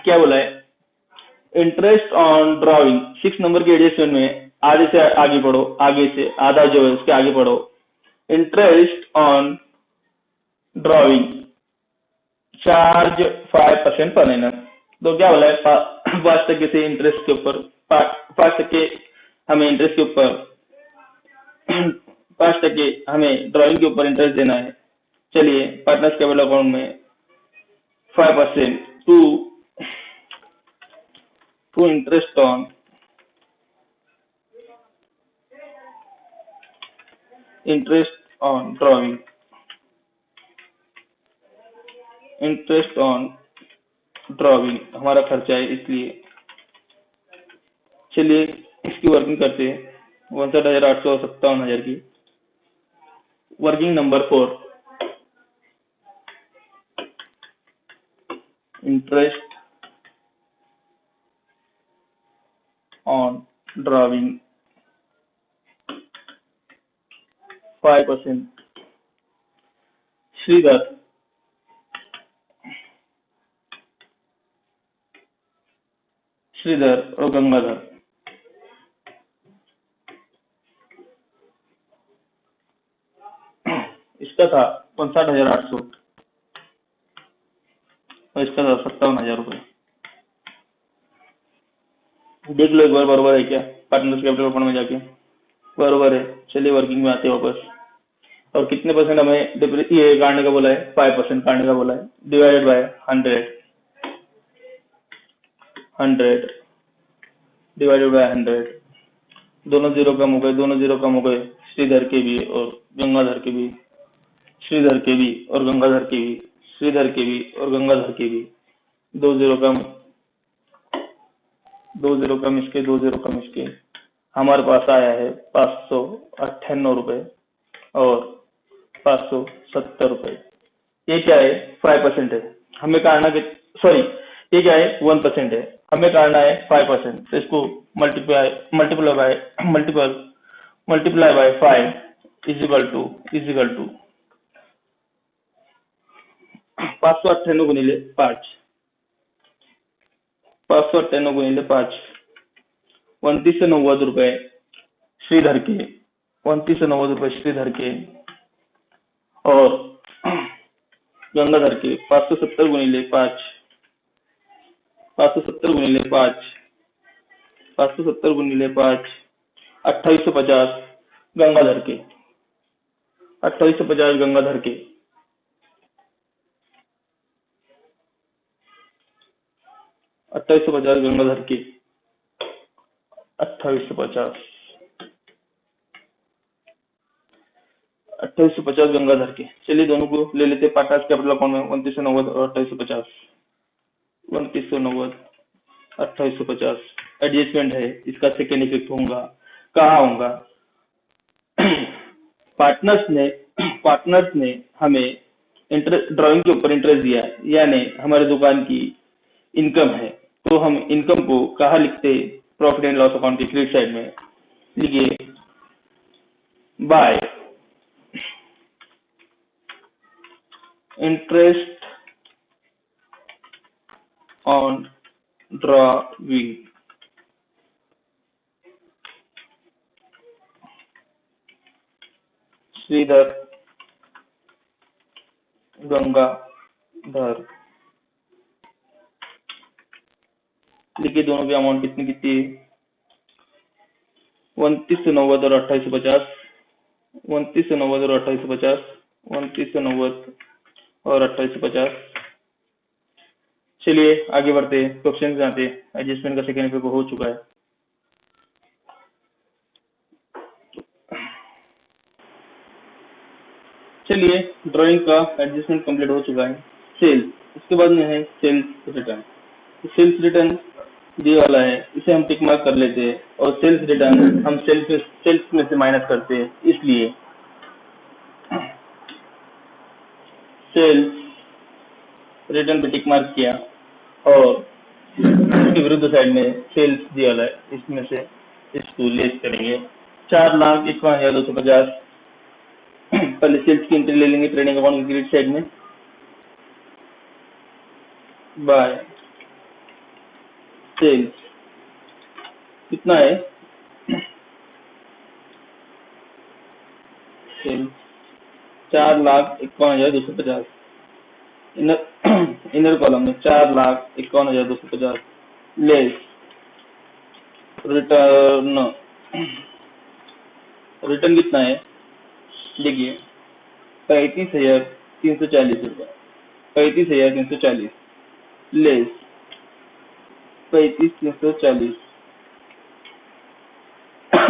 क्या बोला है, इंटरेस्ट ऑन ड्राइंग 6 नंबर के एडजस्टमेंट में आगे से आगे पढ़ो, आगे से आधा जो है उसके आगे पढ़ो। Interest on drawing charge 5% per annum. तो क्या बोला है 5% से इंटरेस्ट के ऊपर 5% हमें इंटरेस्ट के ऊपर 5% हमें ड्राइंग के ऊपर इंटरेस्ट देना है। चलिए पार्टनर्स कैपिटल अकाउंट में 5% to interest on drawing, interest on drawing हमारा खर्चा है इसलिए। चलिए इसकी वर्किंग करते हैं, 59,800 और 57,000 की। Working number 4, interest on drawing 5%। Shridhar और गंगाधर इसका था 59,800 और इसका था 57,000 रुपये। देख लो एक बार बरोबर है क्या, पार्टनर्स कैपिटल अकाउंट में जाके बरोबर है। चलिए वर्किंग में आते हैं वापस, और कितने परसेंट हमें ये काटने का बोला है, 5% काटने का बोला है, डिवाइडेड बाय 100 डिवाइडेड बाय 100। दोनों जीरो कम हो गए, दोनों जीरो कम हो गए, श्रीधर के भी और गंगाधर के भी, श्रीधर के भी और गंगाधर के भी, श्रीधर के भी और गंगाधर के भी। दो जीरो कम, दो जीरो कम इसके, दो जीरो कम इसके, हमारे पास आया है 598 रुपए और 570 रुपए। ये क्या है 5% है, हमें काटना के सॉरी ये क्या है 1% है, हमें काटना है 5%। तो इसको मल्टीप्लाई बाय 5 इजिकल टू 598 गुणिले 5, 598 गुणिले 5, 2990 रुपए श्रीधर के, 2990 रुपए श्रीधर के और गंगाधर के 570 गुणिले 5, 570 गुणिले 5, 570 गुणिले 5, 2850 गंगाधर के, 2850 गंगाधर के, 2850 गंगाधर के, 2850 गंगाधर के। चलिए दोनों को ले लेते पार्टनर्स कैपिटल अकाउंट में, 2990 और 2850, 2990 2850 एडजस्टमेंट है, इसका सेकेंड इफेक्ट होगा, कहाँ होगा, पार्टनर्स ने हमें ड्राइंग के ऊपर इंटरेस्ट दिया, यानी हमारे दुकान की इनकम है, तो हम इनकम को कहाँ लिखते, प्रॉफिट एंड लॉस अकाउंट की क्रेडिट साइड में लिखिए by interest on drawing. Shridhar Gangadhar लिखिए, दोनों की अमाउंट कितनी 2990 और 2850। 2990 और 2850, 2990 और 2850। चलिए आगे बढ़ते हैं, क्वेश्चन में आते हैं। एडजस्टमेंट का सेकेंड पेपर हो चुका है। चलिए ड्राइंग का एडजस्टमेंट कंप्लीट हो चुका है। सेल्स, उसके बाद में है सेल्स रिटर्न। सेल्स रिटर्न दिए वाला है, इसे हम टिक मार्क कर लेते हैं और सेल्स रिटर्न हम सेल्स में से माइनस करते हैं, इसलिए सेल्स रिटर्न पे टिक मार्क किया और उसके विरुद्ध साइड में सेल्स दिया वाला है, इसमें से इसको लेस करेंगे। 4,51,250 पहले सेल्स की एंट्री ले लेंगे ट्रेडिंग अकाउंट की क्रेडिट साइड में, बाय सेल्स कितना है, सेल्स 4,51,250 इनर कॉलम में 4,51,250 लेस रिटर्न। रिटर्न कितना है देखिए, 35,340 रुपये, 35,340 लेस 35,340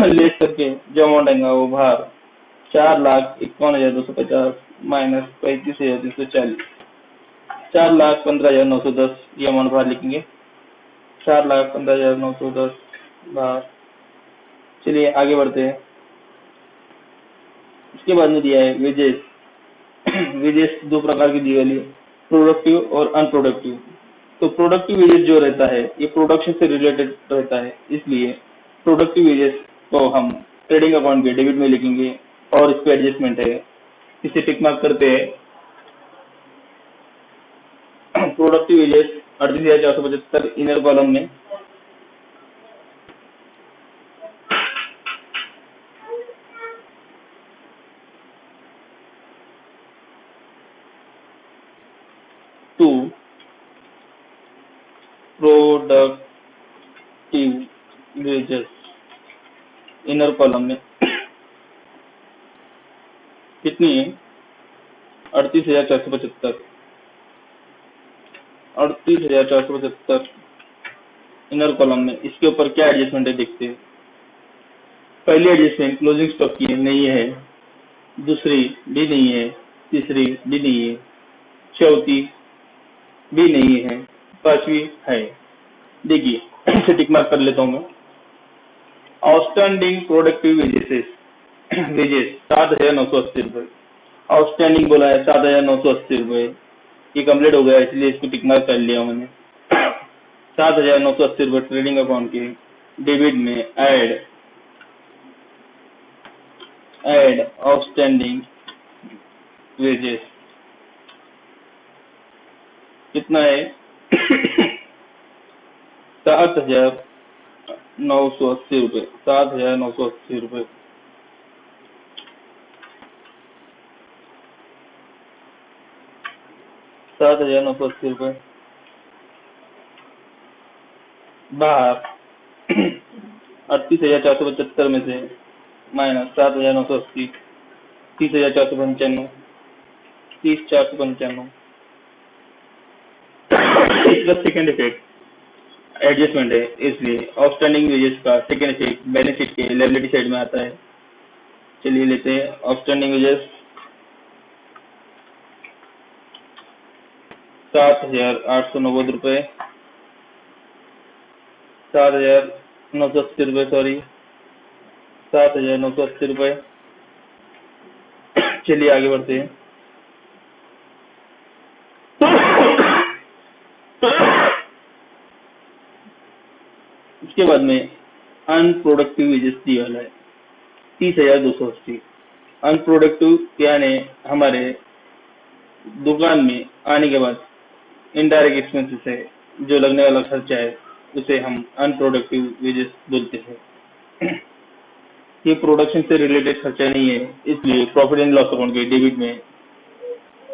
लेस करके जो अमाउंट आएगा वो बाहर 4,51,250 माइनस 35,340, 4,15,910 ये अमाउंट बाहर लिखेंगे, 4,15,910 बाहर। चलिए आगे बढ़ते हैं। इसके बाद में दिया है वेजेस। वेजेस दो प्रकार की दी गई है, प्रोडक्टिव और अनप्रोडक्टिव। तो प्रोडक्टिव वेजेस जो रहता है ये प्रोडक्शन से रिलेटेड रहता है, इसलिए प्रोडक्टिव वेजेस को हम ट्रेडिंग अकाउंट के डेबिट में लिखेंगे और इस पे एडजस्टमेंट है, इसे टिक मार्क करते हैं। प्रोडक्टिव वेजेस 38,475 इनर कॉलम में, to productive wages inner column में कितनी है 38,475, 38,475 इनर कॉलम में। इसके ऊपर क्या एडजस्टमेंट है देखते हैं। पहली एडजस्टमेंट क्लोजिंग स्टॉक की नहीं है, दूसरी भी नहीं है, तीसरी भी नहीं है, चौथी भी नहीं है, पांचवी है। देखिए इसे टिक मार्क कर लेता हूं मैं। आउटस्टैंडिंग प्रोडक्टिव वेजेस, वेजेस 7,980 रुपए आउटस्टैंडिंग बोला है, 7,980 रुपए। ये कंप्लीट हो गया इसलिए इसको टिक मार्क कर लिया मैंने। 7,980 रुपए ट्रेडिंग अकाउंट के डेबिट में ऐड आउटस्टैंडिंग वेजेस कितना है 7,980 रुपए, 7,980 रुपए। 7,980 रुपए बाहर 38,475 में से माइनस 7,980, 30,495, 30,495। इसका सेकेंड इफेक्ट एडजस्टमेंट है, इसलिए आउटस्टैंडिंग वेजेस का सेकेंड इफेक्ट बैलेंस शीट के लायबिलिटी साइड में आता है। चलिए लेते हैं आउटस्टैंडिंग वेजेस 7,890 रुपए, 7,980 रुपए, सॉरी 7,980 रुपए। चलिए आगे बढ़ते हैं। इसके बाद में अनप्रोडक्टिव वेजेस दिया वाला है 30,280। अनप्रोडक्टिव यानी हमारे दुकान में आने के बाद इनडायरेक्ट एक्सपेंसेस है, जो लगने वाला खर्चा है उसे हम अनप्रोडक्टिव वेजेस बोलते हैं। ये प्रोडक्शन से रिलेटेड खर्चा नहीं है, इसलिए प्रॉफिट एंड लॉस अकाउंट के डेबिट में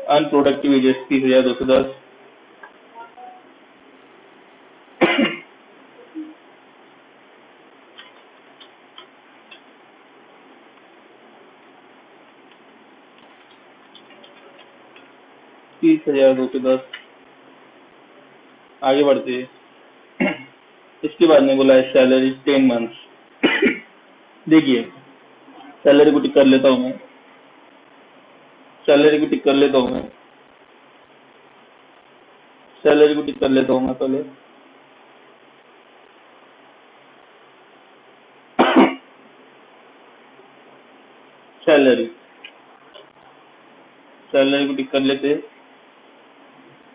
अनप्रोडक्टिव वेजेस 30,210। 29,210। आगे बढ़ते हैं। इसके बाद में बोला है सैलरी 10 मंथ्स। देखिए सैलरी को टिक कर लेता हूँ मैं, सैलरी को टिक कर लेता हूँ मैं, सैलरी को टिक कर लेता हूँ मैं पहले। सैलरी सैलरी को टिक कर लेते हैं।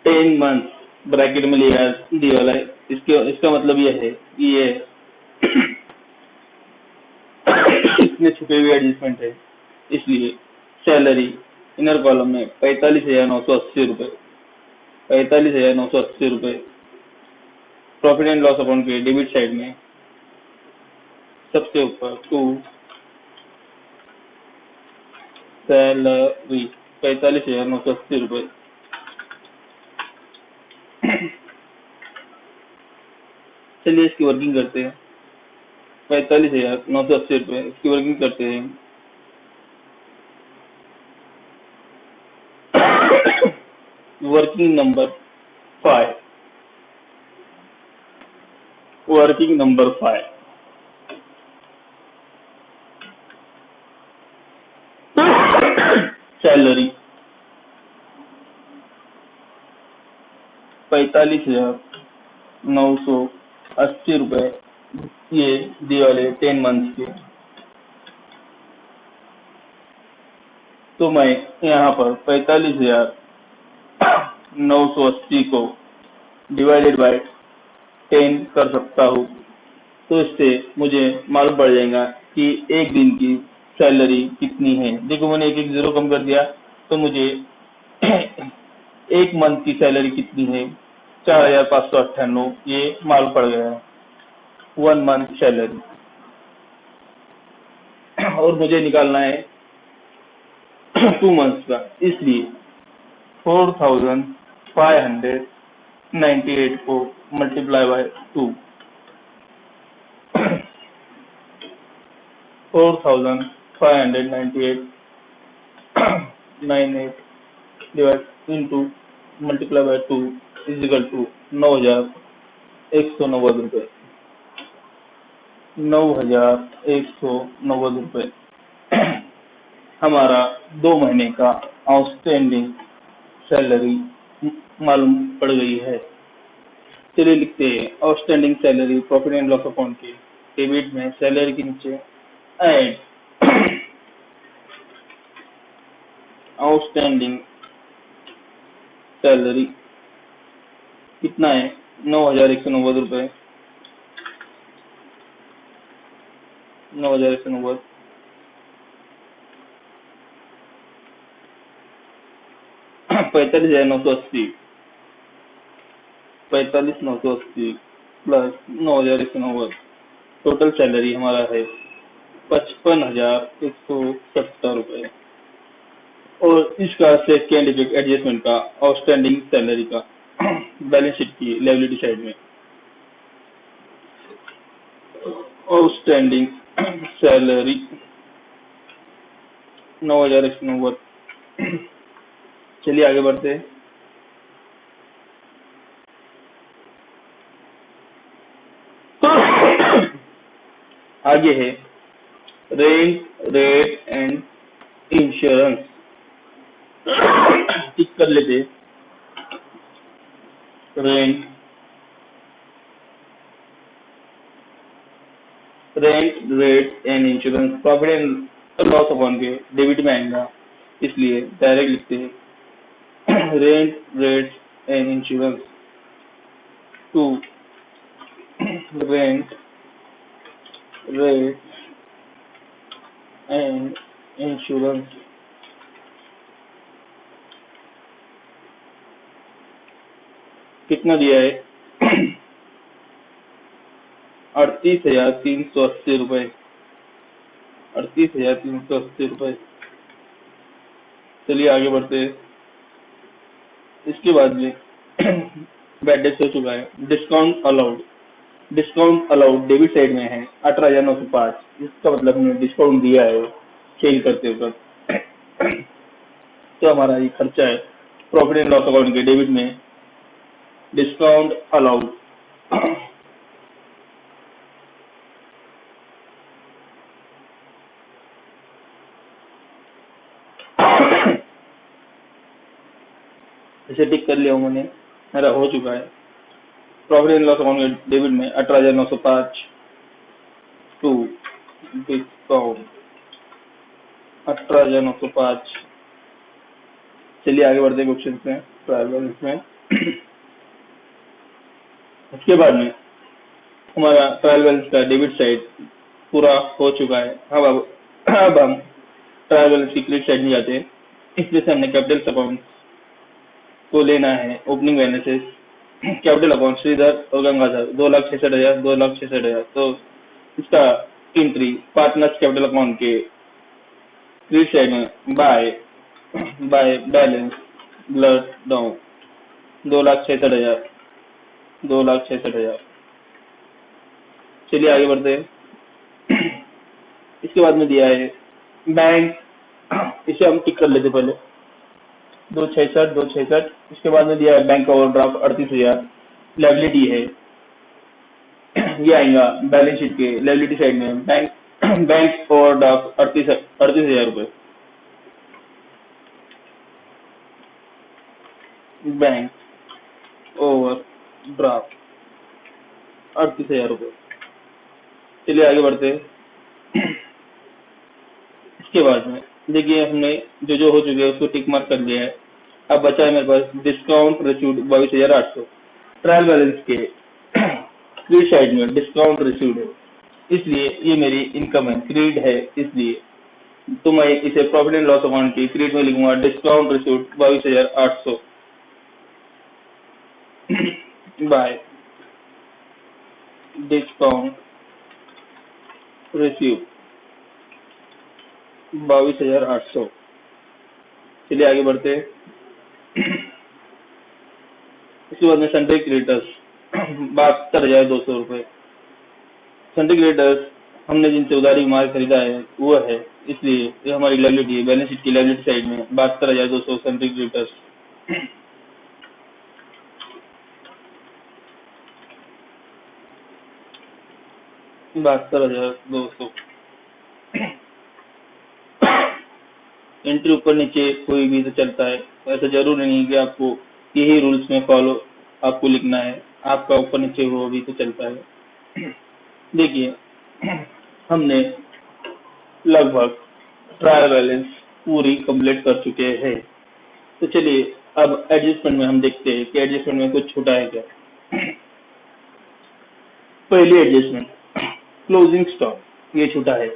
10 मंथ्स ब्रैकेट में लिया दिया वाला है, इसका मतलब यह है कि ये इतने छुपे हुए एडजस्टमेंट है, इसलिए सैलरी इनर कॉलम में 45,980 रुपए, 45,980 रुपए। प्रॉफिट एंड लॉस अकाउंट के डेबिट साइड में सबसे ऊपर टू सैलरी 45,980 रुपए। चलिए इसकी वर्किंग करते हैं। 45,980 रुपए इसकी वर्किंग करते हैं। Working number 5, working number 5, salary 45,980 रुपए, ये दिए वाले 10 मंथ्स के। तो मैं यहाँ पर 45,980 को डिवाइडेड बाय 10 कर सकता हूँ। तो इससे मुझे मालूम पड़ जाएगा कि एक दिन की सैलरी कितनी है। देखो मैंने एक एक जीरो कम कर दिया, तो मुझे एक मंथ की सैलरी कितनी है, 4,598, ये मालूम पड़ गया है, 1 मंथ सैलरी। और मुझे निकालना है 2 मंथ्स का, इसलिए 4,598 को multiply by 2, 4,598 divide into multiply by 2 is equal to 9,190 रुपए, 9,190 रुपए हमारा 2 महीने का आउटस्टैंडिंग सैलरी मालूम पड़ गई है। चलिए लिखते हैं outstanding salary profit and loss account की डेबिट में सैलरी के नीचे एड आउटस्टैंडिंग सैलरी कितना है, 9,190 रुपए, 9,190 45,980, 45,980 प्लस 9,190, टोटल सैलरी हमारा है 55,170 रुपए। और इसका सेकेंड इफेक्ट एडजस्टमेंट का आउटस्टैंडिंग सैलरी का बैलेंस शीट की लायबिलिटी साइड में आउटस्टैंडिंग सैलरी 9,190। चलिए आगे बढ़ते हैं। आगे है rent rate and insurance, tick कर लेते। Rent rate and insurance profit and loss account के डेबिट में आएगा, इसलिए डायरेक्ट लिखते हैं rent rate and insurance to rent rate and insurance. कितना दिया है 38,380 रुपए, 38,380 रुपए। चलिए आगे बढ़ते हैं। इसके बाद में बैड डेट हो चुका है। डिस्काउंट अलाउड डेबिट साइड में है 18,905, इसका मतलब हमने डिस्काउंट दिया है सेल करते वक्त। तो हमारा ये खर्चा है प्रॉफिट एंड लॉस अकाउंट के डेबिट में डिस्काउंट अलाउड। इसे टिक कर लिया हूँ मैंने, मेरा हो चुका है। प्रॉफिट एंड लॉस अकाउंट के डेबिट में 18,905 टू डिस्काउंट 18,905। चलिए आगे बढ़ते हैं क्वेश्चन में, ट्रायल बैलेंस में। उसके बाद में हमारा ट्रायल बैलेंस का डेबिट साइड पूरा हो चुका है। अब हम ट्रायल बैलेंस की क्रेडिट साइड में जाते हैं। इसमें से हमने कैपिटल अकाउंट को लेना है। Opening balances capital account Shridhar और गंगाधर 2,66,000 2,66,000। तो इसका एंट्री पार्टनर्स कैपिटल अकाउंट के क्रेडिट साइड में बाय बैलेंस ब्लड डाउन 2,66,000 2,66,000। चलिए आगे बढ़ते हैं। इसके बाद में दिया है बैंक, इसे हम टिक कर लेते पहले 2,66,2,66। इसके बाद में दिया है बैंक का ओवरड्राफ्ट 38,000 लायबिलिटी है। ये आएगा बैलेंस शीट के लायबिलिटी साइड में बैंक ओवरड्राफ्ट 38,000 रुपये। बैंक ओवरड्राफ्ट 38,000 रुपये। चलिए आगे बढ़ते हैं। इसके बाद में देखिए हमने जो हो चुके हैं उसको टिक मार्क कर लिया है। अब बचा है मेरे पास डिस्काउंट रिसीव्ड 22,800। ट्रायल बैलेंस के क्रेडिट साइड में डिस्काउंट रिसीव्ड है, इसलिए ये मेरी इनकम है, क्रेडिट है, इसलिए तो मैं इसे प्रॉफिट एंड लॉस अकाउंट की क्रेडिट में लिखूंगा discount received 22,800 bye discount received 22,800। चलिए आगे बढ़ते हैं। इसके बाद में सन्ड्री क्रेडिटर्स 72,200 रुपये। सन्ड्री क्रेडिटर्स हमने जिनसे उधारी माल खरीदा है वो है, इसलिए ये हमारी लायबिलिटी है। बैलेंस शीट की लायबिलिटी साइड में 72,200 सन्ड्री क्रेडिटर्स। 72,200। एंट्री ऊपर नीचे कोई भी तो चलता है, ऐसा जरूरी नहीं कि आपको यही रूल्स में फॉलो आपको लिखना है, आपका ऊपर नीचे हो भी तो चलता है। देखिए हमने लगभग ट्रायल बैलेंस पूरी कंप्लीट कर चुके हैं। तो चलिए अब एडजस्टमेंट में हम देखते हैं कि एडजस्टमेंट में कुछ छूटा है क्या। पहली एडजस्टमेंट क्लोजिंग स्टॉक, ये छूटा है,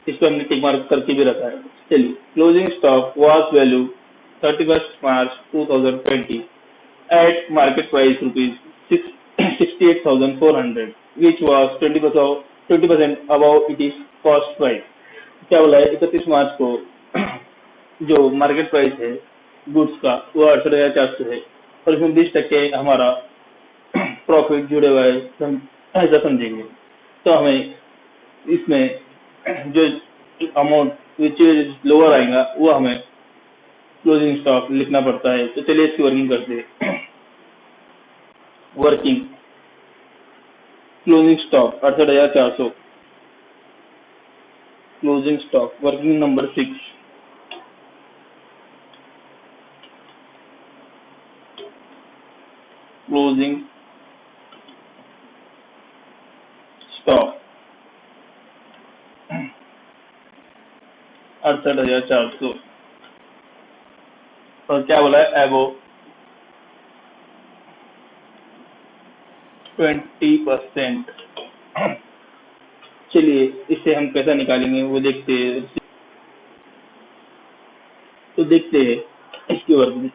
इस पर हमने टिक मार्क करके भी रखा है। चलिए closing stock was value 31 March 2020 at market price ₹68,400 which was 20% above its cost price। क्या बोला है, 31 मार्च को जो मार्केट प्राइस है गुड्स का वो 68,400 है और इसमें 20% हमारा प्रॉफिट जुड़े हुआ है, ऐसा समझेंगे। तो हमें इसमें जो अमाउंट विच लोअर आएगा वो हमें क्लोजिंग स्टॉक लिखना पड़ता है। तो चलिए इसकी वर्किंग करते हैं। Working closing stock 68,400, closing stock working number 6, closing stock 68,400 और क्या बोला है एबो 20%। चलिए इसे हम कैसा निकालेंगे वो देखते हैं। तो देखते हैं इसकी वर्किंग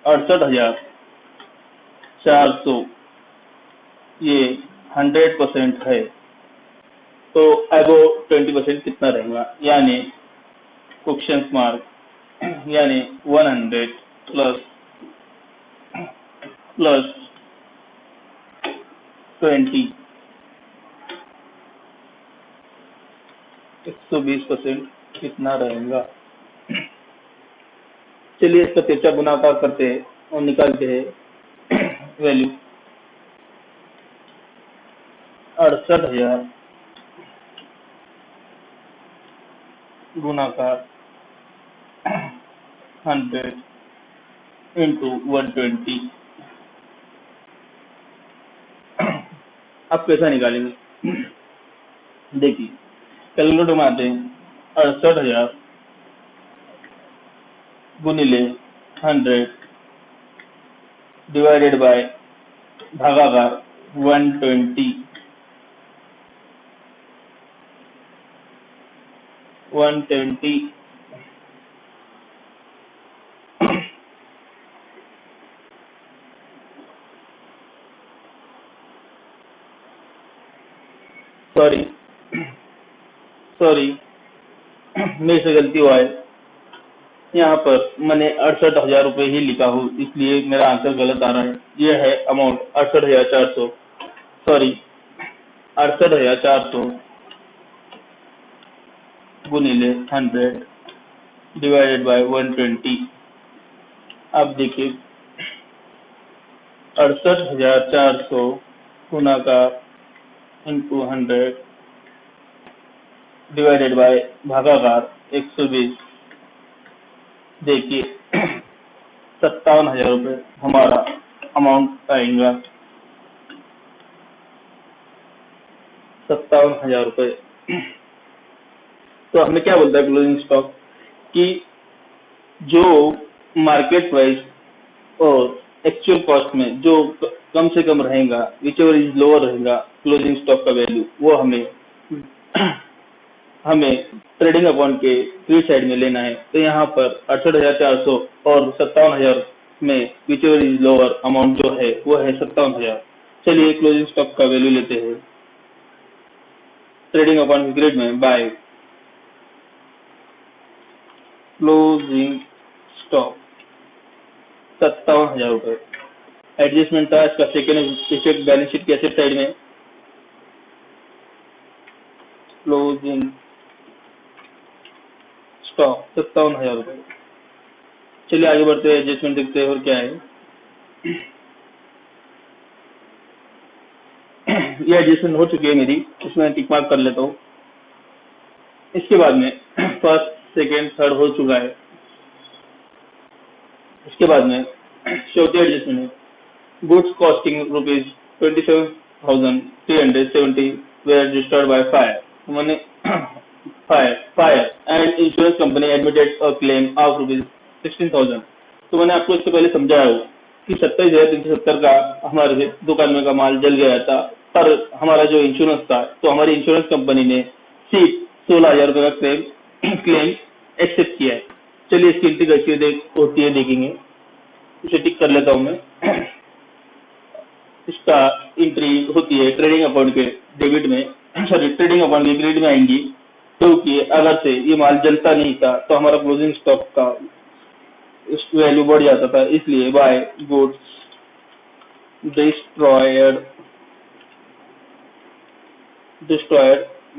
68,400 ये 100% है, तो एबो 20% कितना रहेगा, यानी क्वेश्चन मार्क, यानी 100 प्लस 20 120% कितना रहेगा। चलिए इसका तिरछा गुणाकार करते हैं और निकालते हैं वैल्यू 68,000 गुणाकार 100 इंटू 120। आप कैसा निकालेंगे? देखिए कैलकुलेटर में आते हैं 68,000 गुणिले 100 डिवाइडेड बाय भागाकार 120 सॉरी मेरे से गलती हुआ है। यहाँ पर मैंने 68,000 रुपये ही लिखा हूँ, इसलिए मेरा आंसर गलत आ रहा है। यह है अमाउंट 68,400, सॉरी 68,400 गुणिले 100 डिवाइडेड बाय 120। अब देखिए 68,400 गुणाकार इंटू 100 डिवाइडेड बाय भागाकार 120। देखिए 57,000 रुपये हमारा अमाउंट आएगा। 57,000 रुपये। तो हमें क्या बोलता है क्लोजिंग स्टॉक कि जो मार्केट प्राइस और एक्चुअल कॉस्ट में जो कम से कम रहेगा, विच एवर इज लोअर रहेगा क्लोजिंग स्टॉक का वैल्यू, वो हमें ट्रेडिंग अकाउंट के फ्री साइड में लेना है। तो यहाँ पर 68,400 और 57,000 में which ever is lower amount जो है वो है 57,000। चलिए क्लोजिंग स्टॉक का वैल्यू लेते हैं ट्रेडिंग अकाउंट के ग्रिड में बाय क्लोजिंग स्टॉक 57,000 रुपये। एडजस्टमेंट था इसका सेकेंड इफेक्ट बैलेंस शीट की एसेट साइड में। क्लोजिंग स्टॉक 57,000 रुपये। चलिए आगे बढ़ते हैं, एडजस्टमेंट देखते हैं और क्या है। ये एडजस्टमेंट हो चुकी है मेरी, इसमें टिक मार्क कर लेता हूँ। इसके बाद में फर्स्ट सेकेंड थर्ड हो चुका है। इसके बाद में चौथी एडजस्टमेंट है goods costing ₹27,370 were registered by fire। मैंने fire and insurance company admitted a claim of ₹16,000। तो मैंने आपको इससे पहले समझाया हो कि 27,370 का हमारे दुकान में का माल जल गया था, पर हमारा जो इंश्योरेंस था, तो हमारी इंश्योरेंस कंपनी ने सिर्फ 16,000 रुपये का क्लेम एक्सेप्ट किया है। चलिए इसकी एंट्री कैसी होती है देखेंगे। इसे टिक कर लेता हूँ मैं। इसका एंट्री होती है ट्रेडिंग अकाउंट के डेबिट में, सॉरी ट्रेडिंग अकाउंट के क्रेडिट में आएंगी, क्योंकि अगर से ये माल जलता नहीं था तो हमारा क्लोजिंग स्टॉक का वैल्यू बढ़ जाता था। इसलिए by goods destroyed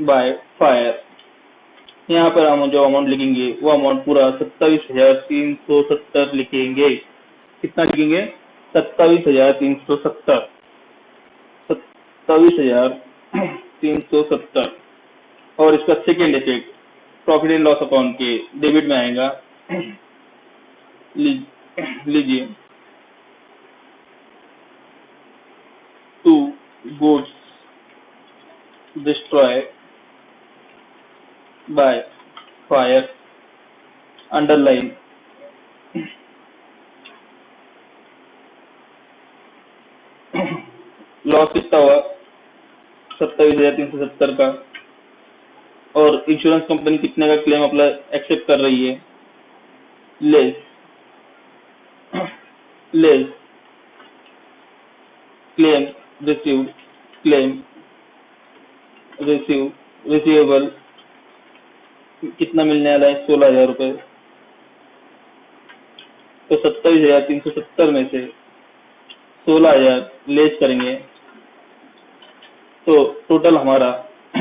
by fire, यहाँ पर हम जो अमाउंट लिखेंगे वो अमाउंट पूरा 27,370 लिखेंगे। कितना लिखेंगे? 27,370। 27,370। और इसका second effect profit and loss account के डेबिट में आएगा। लीजिए to goods destroy by fire underline loss कितना हुआ? 27,370 का। और इंश्योरेंस कंपनी कितने का क्लेम अपना एक्सेप्ट कर रही है? लेस क्लेम रिसीवेबल कितना मिलने वाला है? 16,000 रुपये। तो 27,370 में से 16,000 लेस करेंगे तो टोटल हमारा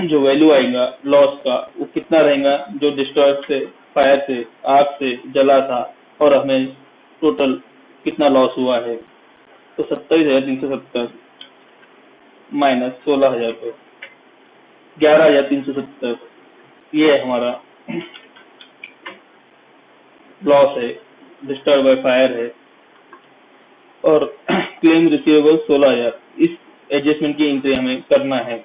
जो वैल्यू आएगा लॉस का वो कितना रहेगा? जो डिस्ट्रॉय से, फायर से, आग से जला था, और हमें टोटल कितना लॉस हुआ है, तो 27,370 माइनस 16,000 रुपये, 11,370, ये हमारा लॉस है, डिस्टर्ब बाय फायर है। और क्लेम रिसीवेबल 16,000, इस एडजस्टमेंट की एंट्री हमें करना है।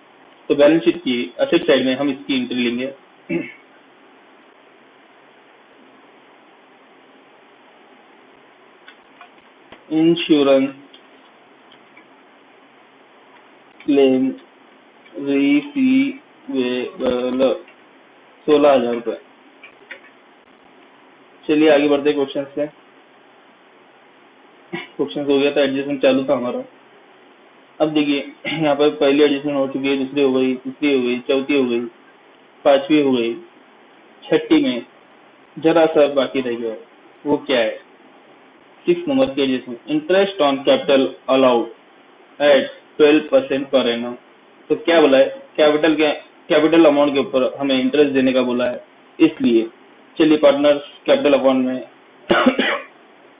तो बैलेंस शीट की असेट साइड में हम इसकी एंट्री लेंगे। इंश्योरेंस क्लेम रिसीवेबल 16,000 रुपये। चलिए आगे बढ़ते हैं क्वेश्चन से। क्वेश्चन हो गया था, एडजस्टमेंट चालू था हमारा। अब देखिए यहाँ पर पहली एडजस्टमेंट हो चुकी है, दूसरी हो गई, तीसरी हो गई, चौथी हो गई, पांचवी हो गई, छठी में जरा सा बाकी रह गया, वो क्या है? 6 नंबर की adjustment, interest on capital allowed at 12% per annum. तो क्या बोला है? कैपिटल अमाउंट के ऊपर हमें इंटरेस्ट देने का बोला है, इसलिए चलिए पार्टनर्स कैपिटल अकाउंट में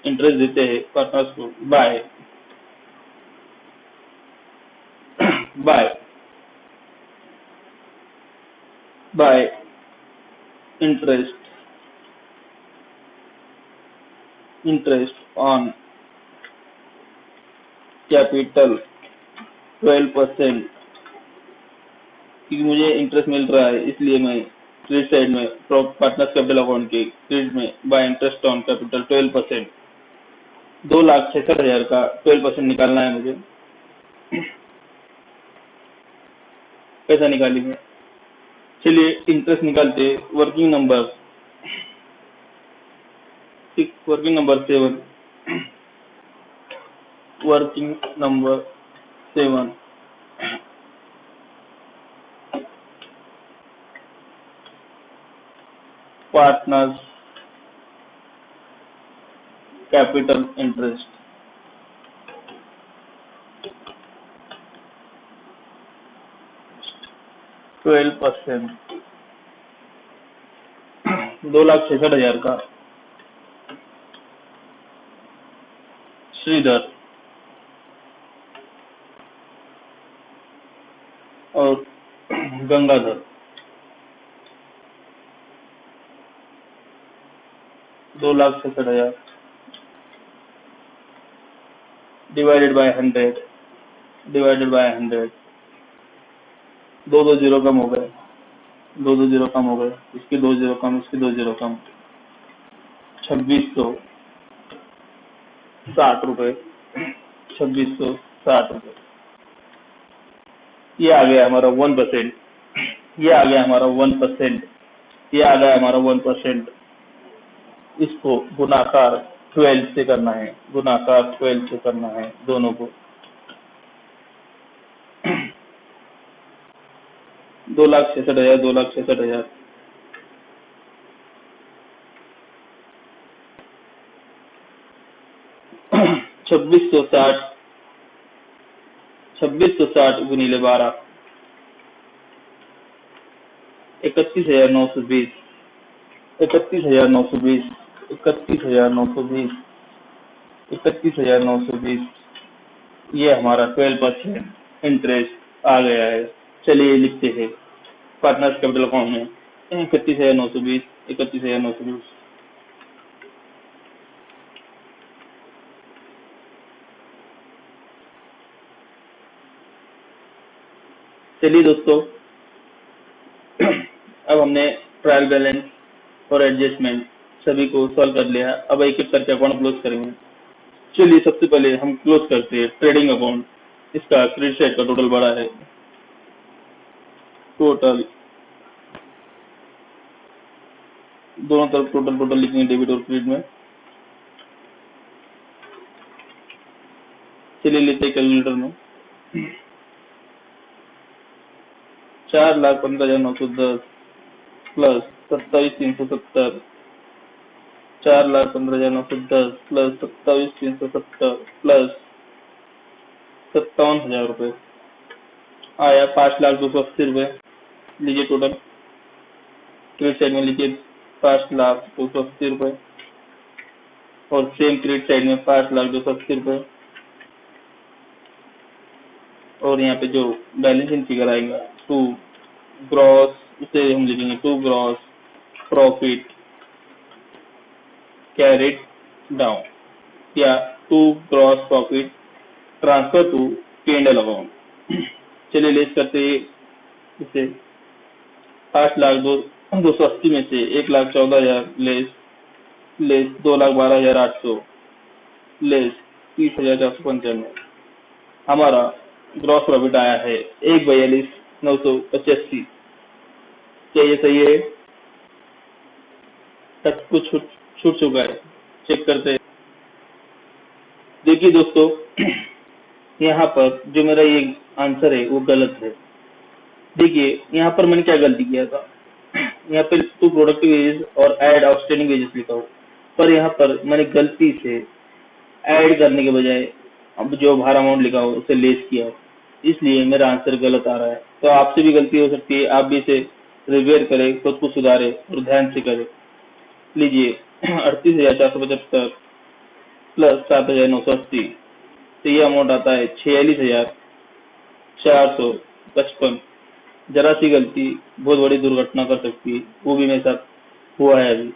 इंटरेस्ट देते हैं पार्टनर्स को बाय इंटरेस्ट ऑन कैपिटल 12%, क्योंकि मुझे इंटरेस्ट मिल रहा है इसलिए मैं क्रेडिट साइड में पार्टनर्स कैपिटल अकाउंट के क्रेडिट में बाय इंटरेस्ट ऑन कैपिटल 12%, 2,66,000 का 12% निकालना है मुझे। कैसा निकालेंगे? चलिए इंटरेस्ट निकालते। Working number 7 partners capital interest, %12, 2,66,000 का श्रीधर और गंगाधर, 2,66,000 डिवाइडेड बाय 100, दो जीरो कम हो गए, इसके 2 जीरो कम, इसके 2 जीरो कम, 2,660 रुपए, 2,660 रुपए। ये आ गया हमारा 1%, ये आ गया हमारा 1%, इसको गुणाकार 12 से करना है, दोनों को। 2,66,000, 2,66,000, 2660 गुणिले 12, 31,920, 31,920, ये हमारा 12% इंटरेस्ट आ गया है। चलिए लिखते हैं पार्टनर्स कैपिटल अकाउंट में 31,920। चलिए दोस्तों, अब हमने ट्रायल बैलेंस और एडजस्टमेंट सभी को सॉल्व कर लिया। अब एक एक करके अकाउंट क्लोज करेंगे। चलिए सबसे पहले हम क्लोज करते हैं ट्रेडिंग अकाउंट। इसका क्रेडिट साइड का टोटल बड़ा है, टोटल दोनों तरफ टोटल लिखेंगे डेबिट और क्रेडिट में। चलिए लेते हैं कैलकुलेटर में। 4,15,910 प्लस 27,370, 4,15,910 प्लस 27,370 प्लस 57,000 रुपये आया 5,280 रुपये। लीजिए टोटल क्रेडिट साइड में लीजिए 5,280 रुपये। और सेम क्रेडिट साइड में 5,02,80,000 और यहाँ पे जो बैलेंसिंग फिगर आएगा टू ग्रॉस, उसे हम लिखेंगे to gross profit carried down या to gross profit transfer to P&L account. चलिए लेस करते इसे 5,02,80 में से 1,14,000 लेस 2,12,800 लेस 30,495 हमारा ग्रॉस प्रॉफिट आया है 1,42,985। क्या ये सही है? सब कुछ छूट चुका है, चेक करते हैं। देखिए दोस्तों, यहाँ पर जो मेरा ये आंसर है वो गलत है। देखिए यहाँ पर मैंने क्या गलती किया था, यहाँ पे टू प्रोडक्टिव वेजेस और ऐड आउटस्टैंडिंग वेजेस लिखा हो, पर यहाँ पर मैंने गलती से ऐड करने के बजाय अब जो भार अमाउंट लिखा हो उसे लेस किया, इसलिए मेरा आंसर गलत आ रहा है। तो आपसे भी गलती हो सकती है, आप भी इसे रिपेयर करें, खुद को सुधारें और ध्यान से करें। लीजिए 38,475 प्लस 7,980, तो ये अमाउंट आता है 46,455। जरा सी गलती बहुत बड़ी दुर्घटना कर सकती है, वो भी मेरे साथ हुआ है अभी।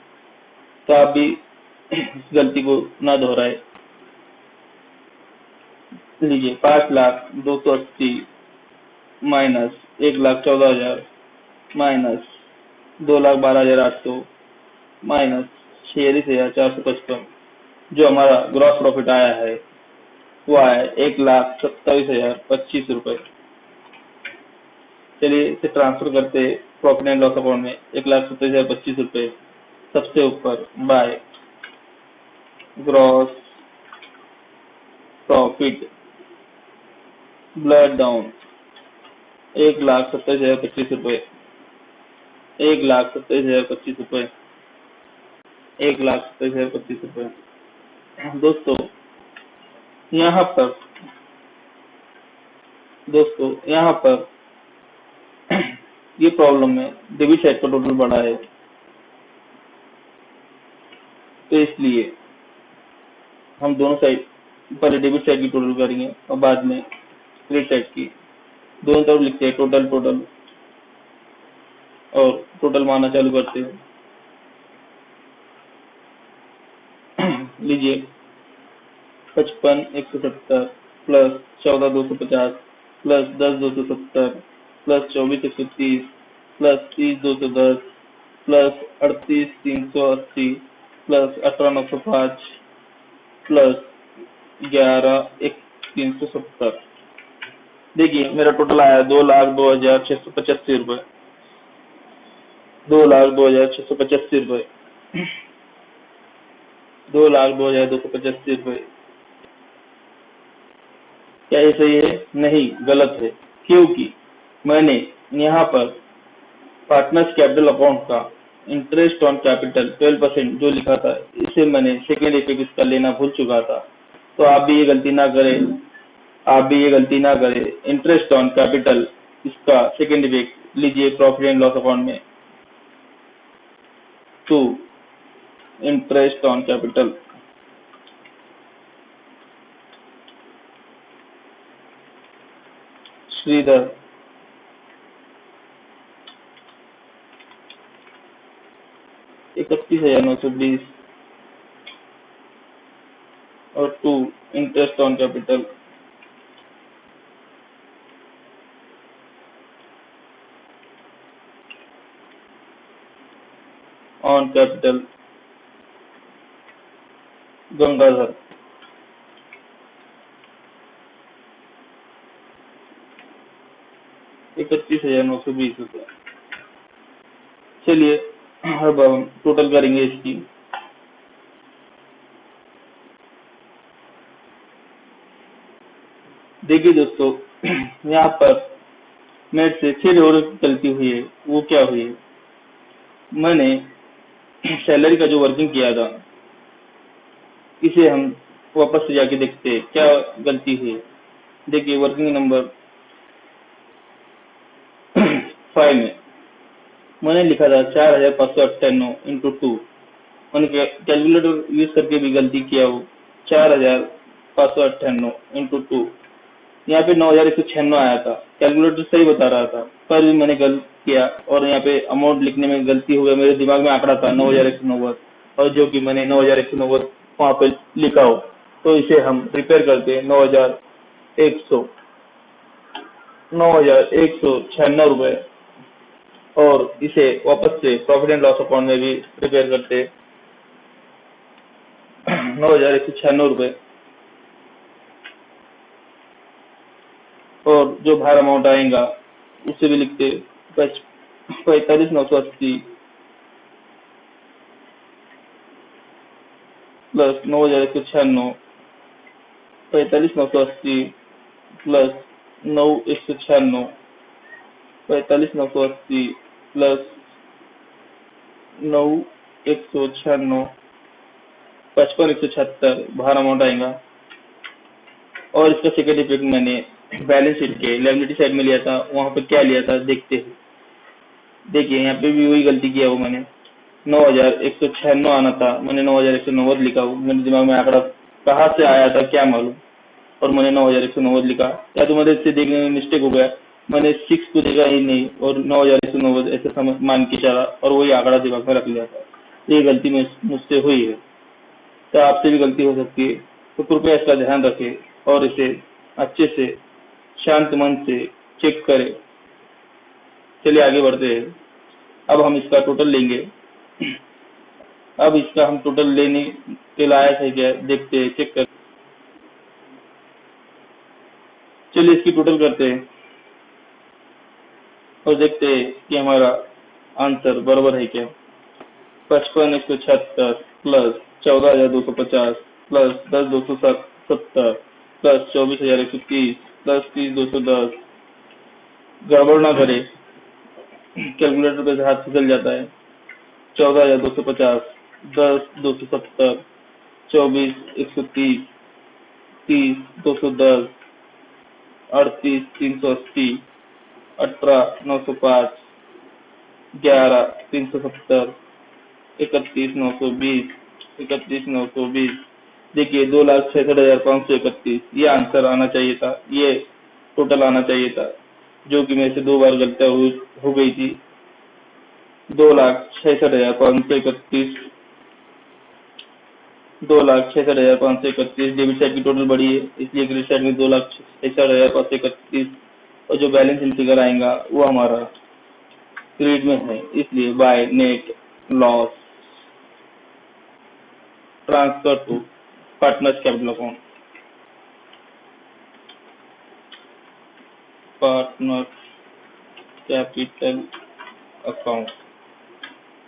तो आप भी इस गलती को ना दोहराए। लीजिए 5,02,80 माइनस 1,14,000 माइनस 2,12,800 माइनस 46,455, जो हमारा ग्रॉस प्रॉफिट आया है वो आया है 1,27,025 रुपए। चलिए इसे ट्रांसफर करते प्रॉफिट एंड लॉस अकाउंट में 1,27,025 रुपए सबसे ऊपर by gross profit blood down 1,27,025 रुपए 1,27,025 रुपए 1,27,025 रुपए। दोस्तों यहाँ पर ये प्रॉब्लम में डेबिट साइड का टोटल बड़ा है, तो इसलिए हम दोनों साइड पहले डेबिट साइड की टोटल करेंगे और बाद में क्रेडिट साइड की। दोनों तरफ लिखते हैं टोटल और टोटल माना चालू करते हैं। लीजिए 55,170 plus 14,250 plus 10,270 plus 24,130 plus 30,210 plus 38,380 plus 18,905 plus 11,370। देखिए मेरा टोटल आया 2,02,685 रुपए 2,02,685 रुपए 2,02,285 रुपए। क्या ये सही है? नहीं, गलत है, क्योंकि मैंने यहाँ पर पार्टनर्स कैपिटल अकाउंट का इंटरेस्ट ऑन कैपिटल 12% जो लिखा था, इसे मैंने सेकेंड इफेक्ट इसका लेना भूल चुका था। तो आप भी ये गलती ना करें, इंटरेस्ट ऑन कैपिटल इसका सेकेंड इफेक्ट लीजिए प्रॉफिट एंड लॉस अकाउंट में to interest on capital Shridhar 31,920 और to interest on capital on capital Gangadhar 31,920 रुपये। चलिए अब हम टोटल करेंगे इसकी। देखिए दोस्तों, यहाँ पर मेरे से फिर और गलती हुई है। वो क्या हुई है, मैंने सैलरी का जो वर्किंग किया था इसे हम वापस से जाके देखते हैं क्या गलती हुई है। देखिए वर्किंग नंबर 5 में मैंने लिखा था 4,598 इंटू 2, मैंने कैलकुलेटर यूज करके भी गलती किया हो। 4,598 इंटू 2, यहाँ पे 9,196 आया था। कैलकुलेटर सही बता रहा था, पर भी मैंने गलत किया और यहाँ पे अमाउंट लिखने में गलती हो गया। मेरे दिमाग में आंकड़ा था 9,190 और जो कि मैंने 9,190 वहाँ पे लिखा हो। तो इसे हम रिपेयर करते हैं। 9,196 रुपए, और इसे वापस से प्रॉफिट एंड लॉस अकाउंट में भी रिपेयर करते हैं। 9,196 रुपए, और जो बाहर अमाउंट आएगा उसे भी लिखते 45,980 प्लस 9,196, 45,980 प्लस 9,196, 45,980 प्लस 9,196, 55,176 बाहर अमाउंट आएगा। और इसका सेकेंड इफेक्ट मैंने बैलेंस शीट के लायबिलिटी साइड में लिया था। वहां पर क्या लिया था देखते हैं। देखिए यहाँ पे भी वही गलती किया हो मैंने। 9,196 आना था, मैंने 9,190 लिखा हो। मेरे दिमाग में आंकड़ा कहाँ से आया था क्या मालूम, और मैंने 9,190 लिखा। या तो मेरे से देखने में मिस्टेक हो गया, मैंने 6 को देखा ही नहीं और 9,190 ऐसे समझ मान के चला और वही आंकड़ा दिमाग में रख लिया था। ये गलती मुझसे हुई है, तो आपसे भी गलती हो सकती है। तो कृपया इसका ध्यान रखें और इसे अच्छे से शांत मन से चेक करें। चलिए आगे बढ़ते हैं। अब हम इसका टोटल लेंगे। अब इसका हम टोटल लेने के लायक है क्या देखते हैं, चेक कर। चलिए इसकी टोटल करते हैं और देखते हैं कि हमारा आंसर बराबर है क्या। 55,176 प्लस 14,250 प्लस 10,270 प्लस 24,130 प्लस 30,210। गड़बड़ ना करे, कैलकुलेटर पे हाथ फिसल जाता है। 14,250, 10,270, 24,130, 30,210, 38,380, 18,905, 11,370, 31,920, 31,920। देखिए 2,66,531 ये आंसर आना चाहिए था, ये टोटल आना चाहिए था, जो कि मेरे से 2 बार गलतियां हो गई थी। 2,66,531, 2,66,531 डेबिट साइड की टोटल बढ़ी है, इसलिए क्रेडिट साइड में 2,66,531, और जो बैलेंस इन फिगर आएगा वो हमारा क्रेडिट में है, इसलिए by net loss transfer to partners capital account. Partner capital account,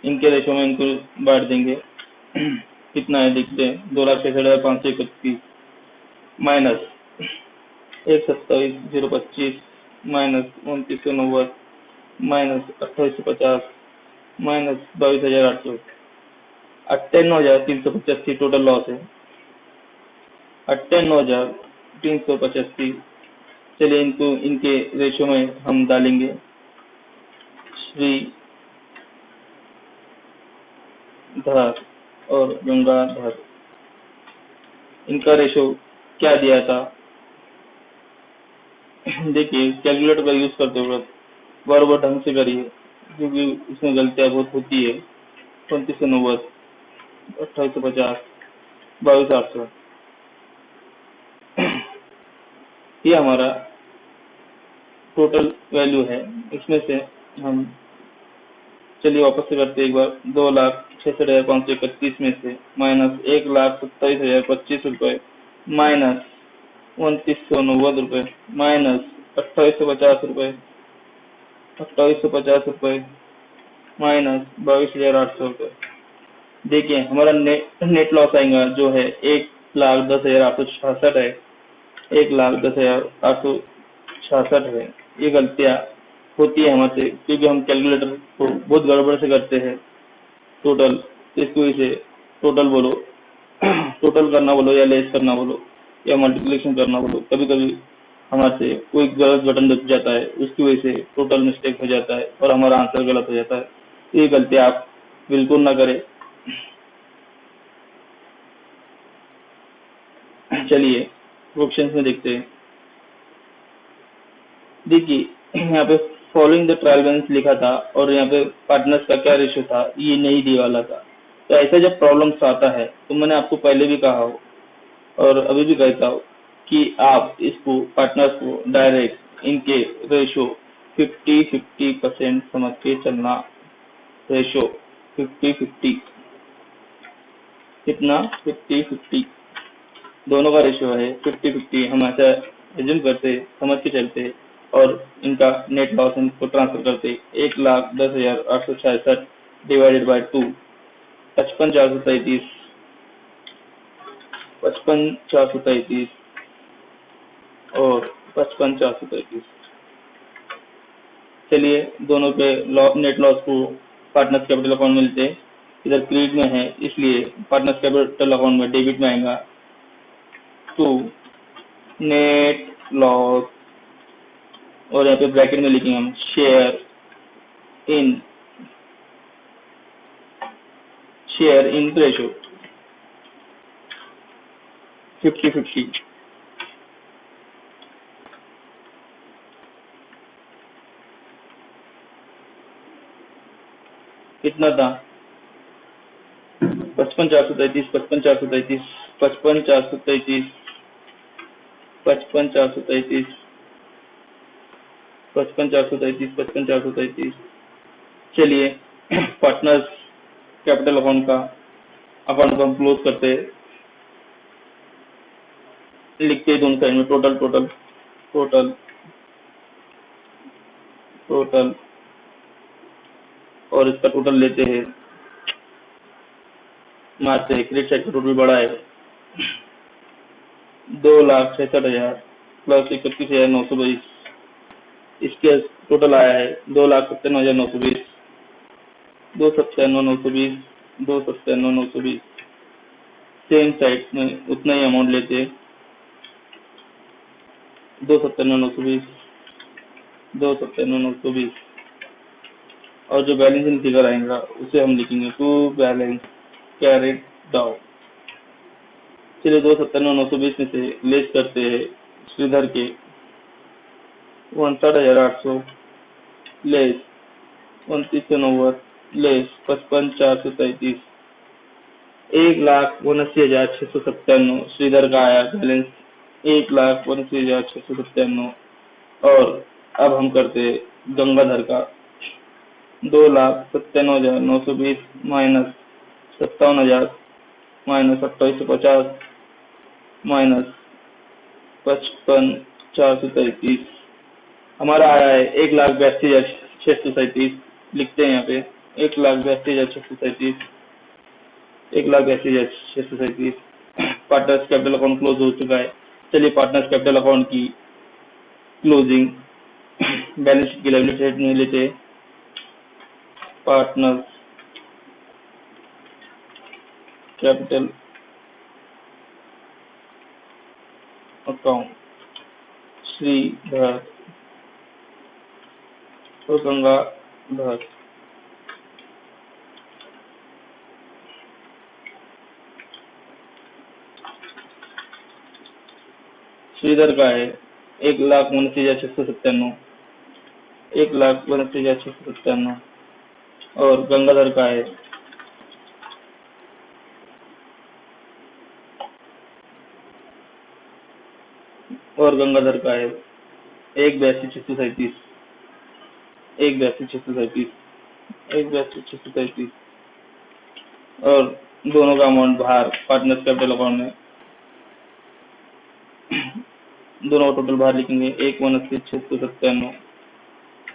इनके रेशो में इनको बांट देंगे। कितना है देखते हैं। 2,66,531 minus 1,27,025 minus 2,990 minus 2,850 minus 22,800, 58,385 total loss है। 58,385। चलिए इनको इनके रेशो में हम डालेंगे। श्रीधर और गंगाधर, इनका रेशो क्या दिया था देखिए। कैलकुलेटर का यूज करते वक्त बराबर ढंग से करिए, क्योंकि इसमें गलतियां बहुत होती है। 2990, 2850, 22,800, ये हमारा टोटल वैल्यू है। इसमें से हम चलिए वापस से करते एक बार। 2,66,531 में से माइनस 1,27,025 रुपए माइनस 2,990 रुपए माइनस 2,850 रुपए, 2,850 रुपए माइनस 22,800 रुपए। देखिए हमारा नेट लॉस आएगा जो है 1,10,866 है। 1,10,866 है। ये गलतियां होती है हमारे, क्योंकि हम कैलकुलेटर को बहुत गड़बड़ से करते हैं। टोटल, इसको इसे टोटल बोलो, टोटल करना बोलो या लेस करना बोलो या मल्टीप्लिकेशन करना बोलो। कभी कभी हमारे से कोई गलत बटन दब जाता है, उसकी वजह से टोटल मिस्टेक हो जाता है और हमारा आंसर गलत हो जाता है। ये गलती आप बिल्कुल ना करें। चलिए ऑप्शंस में देखते हैं। देखिए यहाँ पे फॉलोइंग द ट्रायल बैलेंस लिखा था और यहाँ पे पार्टनर्स का क्या रेशियो था, ये नहीं दिए वाला था। तो ऐसा जब प्रॉब्लम्स आता है तो मैंने आपको पहले भी कहा हो और अभी भी कहता हूँ कि आप इसको पार्टनर्स को डायरेक्ट इनके रेशियो 50-50% समझ के चलना। रेशियो 50-50, कितना 50-50, दोनों का रेशियो है 50-50। हम ऐसा एज्यूम करते समझ के चलते और इनका नेट लॉस इनको ट्रांसफर करते 1,10,866 डिवाइडेड बाय 2, 55,433, 55,433 और 55,433। चलिए दोनों के नेट लॉस को पार्टनर्स कैपिटल अकाउंट में लेते, इधर क्रेडिट में है इसलिए पार्टनर्स कैपिटल अकाउंट में डेबिट में आएगा। टू नेट लॉस और यहाँ पे ब्रैकेट में लिखेंगे हम शेयर इन रेशियो 50-50। कितना था 55,433, 55,433, 55,433, 55,433, 55,433, 55,433। चलिए पार्टनर्स कैपिटल अकाउंट को हम क्लोज करते हैं, लिखते हैं दोनों साइड में टोटल टोटल टोटल टोटल और इसका टोटल लेते हैं, मारते हैं। क्रेडिट साइड का टोटल बड़ा है 2,66,000 प्लस 31,922, इसके टोटल आया है 2,97,920, 2,97,920, 2,97,920। सेम साइड में उतना ही अमाउंट लेते 2,97,920, 2,97,920 और जो बैलेंसिंग फिगर आएगा उसे हम लिखेंगे टू बैलेंस कैरिड डाउन। चलिए 2,97,920 में से लेस करते हैं श्रीधर के 59,800 लेस 29,90 लेस 55,433, 1,79,697 श्रीधर का आया बैलेंस 1,79,697। और अब हम करते गंगाधर का 2,97,920 माइनस 57,000 माइनस 2850 माइनस 55,433, हमारा आया है 1,82,637। लिखते हैं यहाँ पे 1,82,637, 1,82,637। पार्टनर्स कैपिटल अकाउंट क्लोज हो चुका है। चलिए पार्टनर्स कैपिटल अकाउंट की क्लोजिंग बैलेंस शीट की लायबिलिटी साइड में लेते हैं। पार्टनर्स कैपिटल अकाउंट श्रीधर और गंगाधर। श्रीधर का है 1,79,697, 1,79,697 और गंगाधर का है और गंगाधर का है 1,82,637, 1,82,637, 1,82,637 और दोनों का अमाउंट बाहर पार्टनर्स कैपिटल अकाउंट में, दोनों का टोटल बाहर लिखेंगे 1,79,697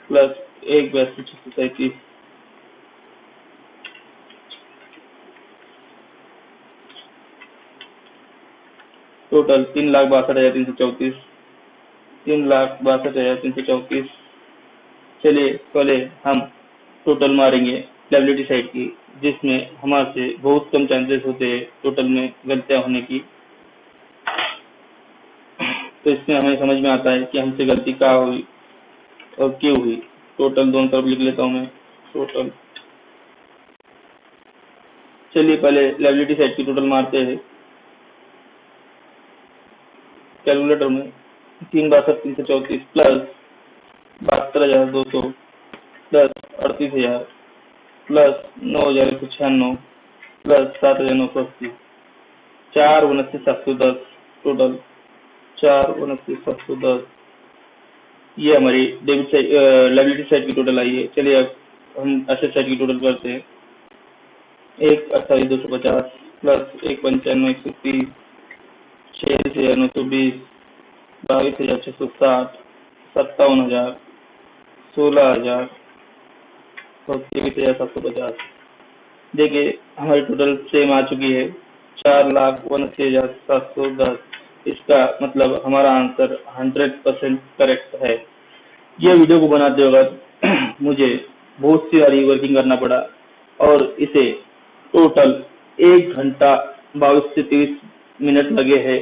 प्लस 1,82,637, टोटल 3,62,334, 3,62,334। चलिए पहले हम टोटल मारेंगे लायबिलिटी साइड की, जिसमें हमारे से बहुत कम चांसेस होते हैं टोटल में गलतियां होने की। तो इसमें हमें समझ में आता है कि हमसे गलती कहाँ हुई और क्यों हुई। टोटल दोनों तरफ लिख लेता हूँ मैं टोटल। चलिए पहले लायबिलिटी साइड की टोटल मारते हैं। कैलकुलेटर में 3/334 plus 72,200 plus 38,000 plus 9,196 plus 7,980 4,29,710 total 4,29,710। ये हमारी डेबिट साइड लायबिलिटी साइड की टोटल आई है। चलिए अब हम एसेट साइड की टोटल करते हैं। 1,28,250 प्लस 1,95,130 26,920 22,660 57,000 16,000 और 23,750। देखिए हमारी टोटल सेम आ चुकी है 4,79,710। इसका मतलब हमारा आंसर 100% करेक्ट है। यह वीडियो को बनाते वक्त मुझे बहुत सी सारी वर्किंग करना पड़ा और इसे टोटल 1 घंटा 22 से 30 मिनट लगे हैं।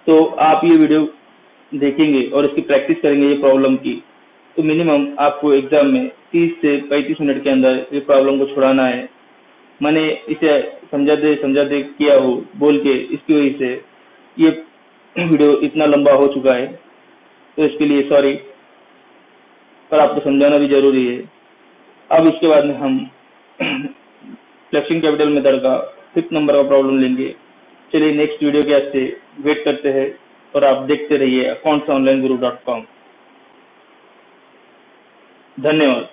तो आप ये वीडियो देखेंगे और इसकी प्रैक्टिस करेंगे ये प्रॉब्लम की, तो मिनिमम आपको एग्जाम में 30 से 35 मिनट के अंदर ये प्रॉब्लम को छुड़ाना है। मैंने इसे समझाते किया हो बोल के, इसकी वजह से ये वीडियो इतना लंबा हो चुका है, तो इसके लिए सॉरी, पर आपको समझाना भी जरूरी है। अब इसके बाद में हम फ्लेक्सिंग कैपिटल मेथड का 5th नंबर का प्रॉब्लम लेंगे। चलिए नेक्स्ट वीडियो के वास्ते वेट करते हैं और आप देखते रहिए accountsonlineguru.com। धन्यवाद।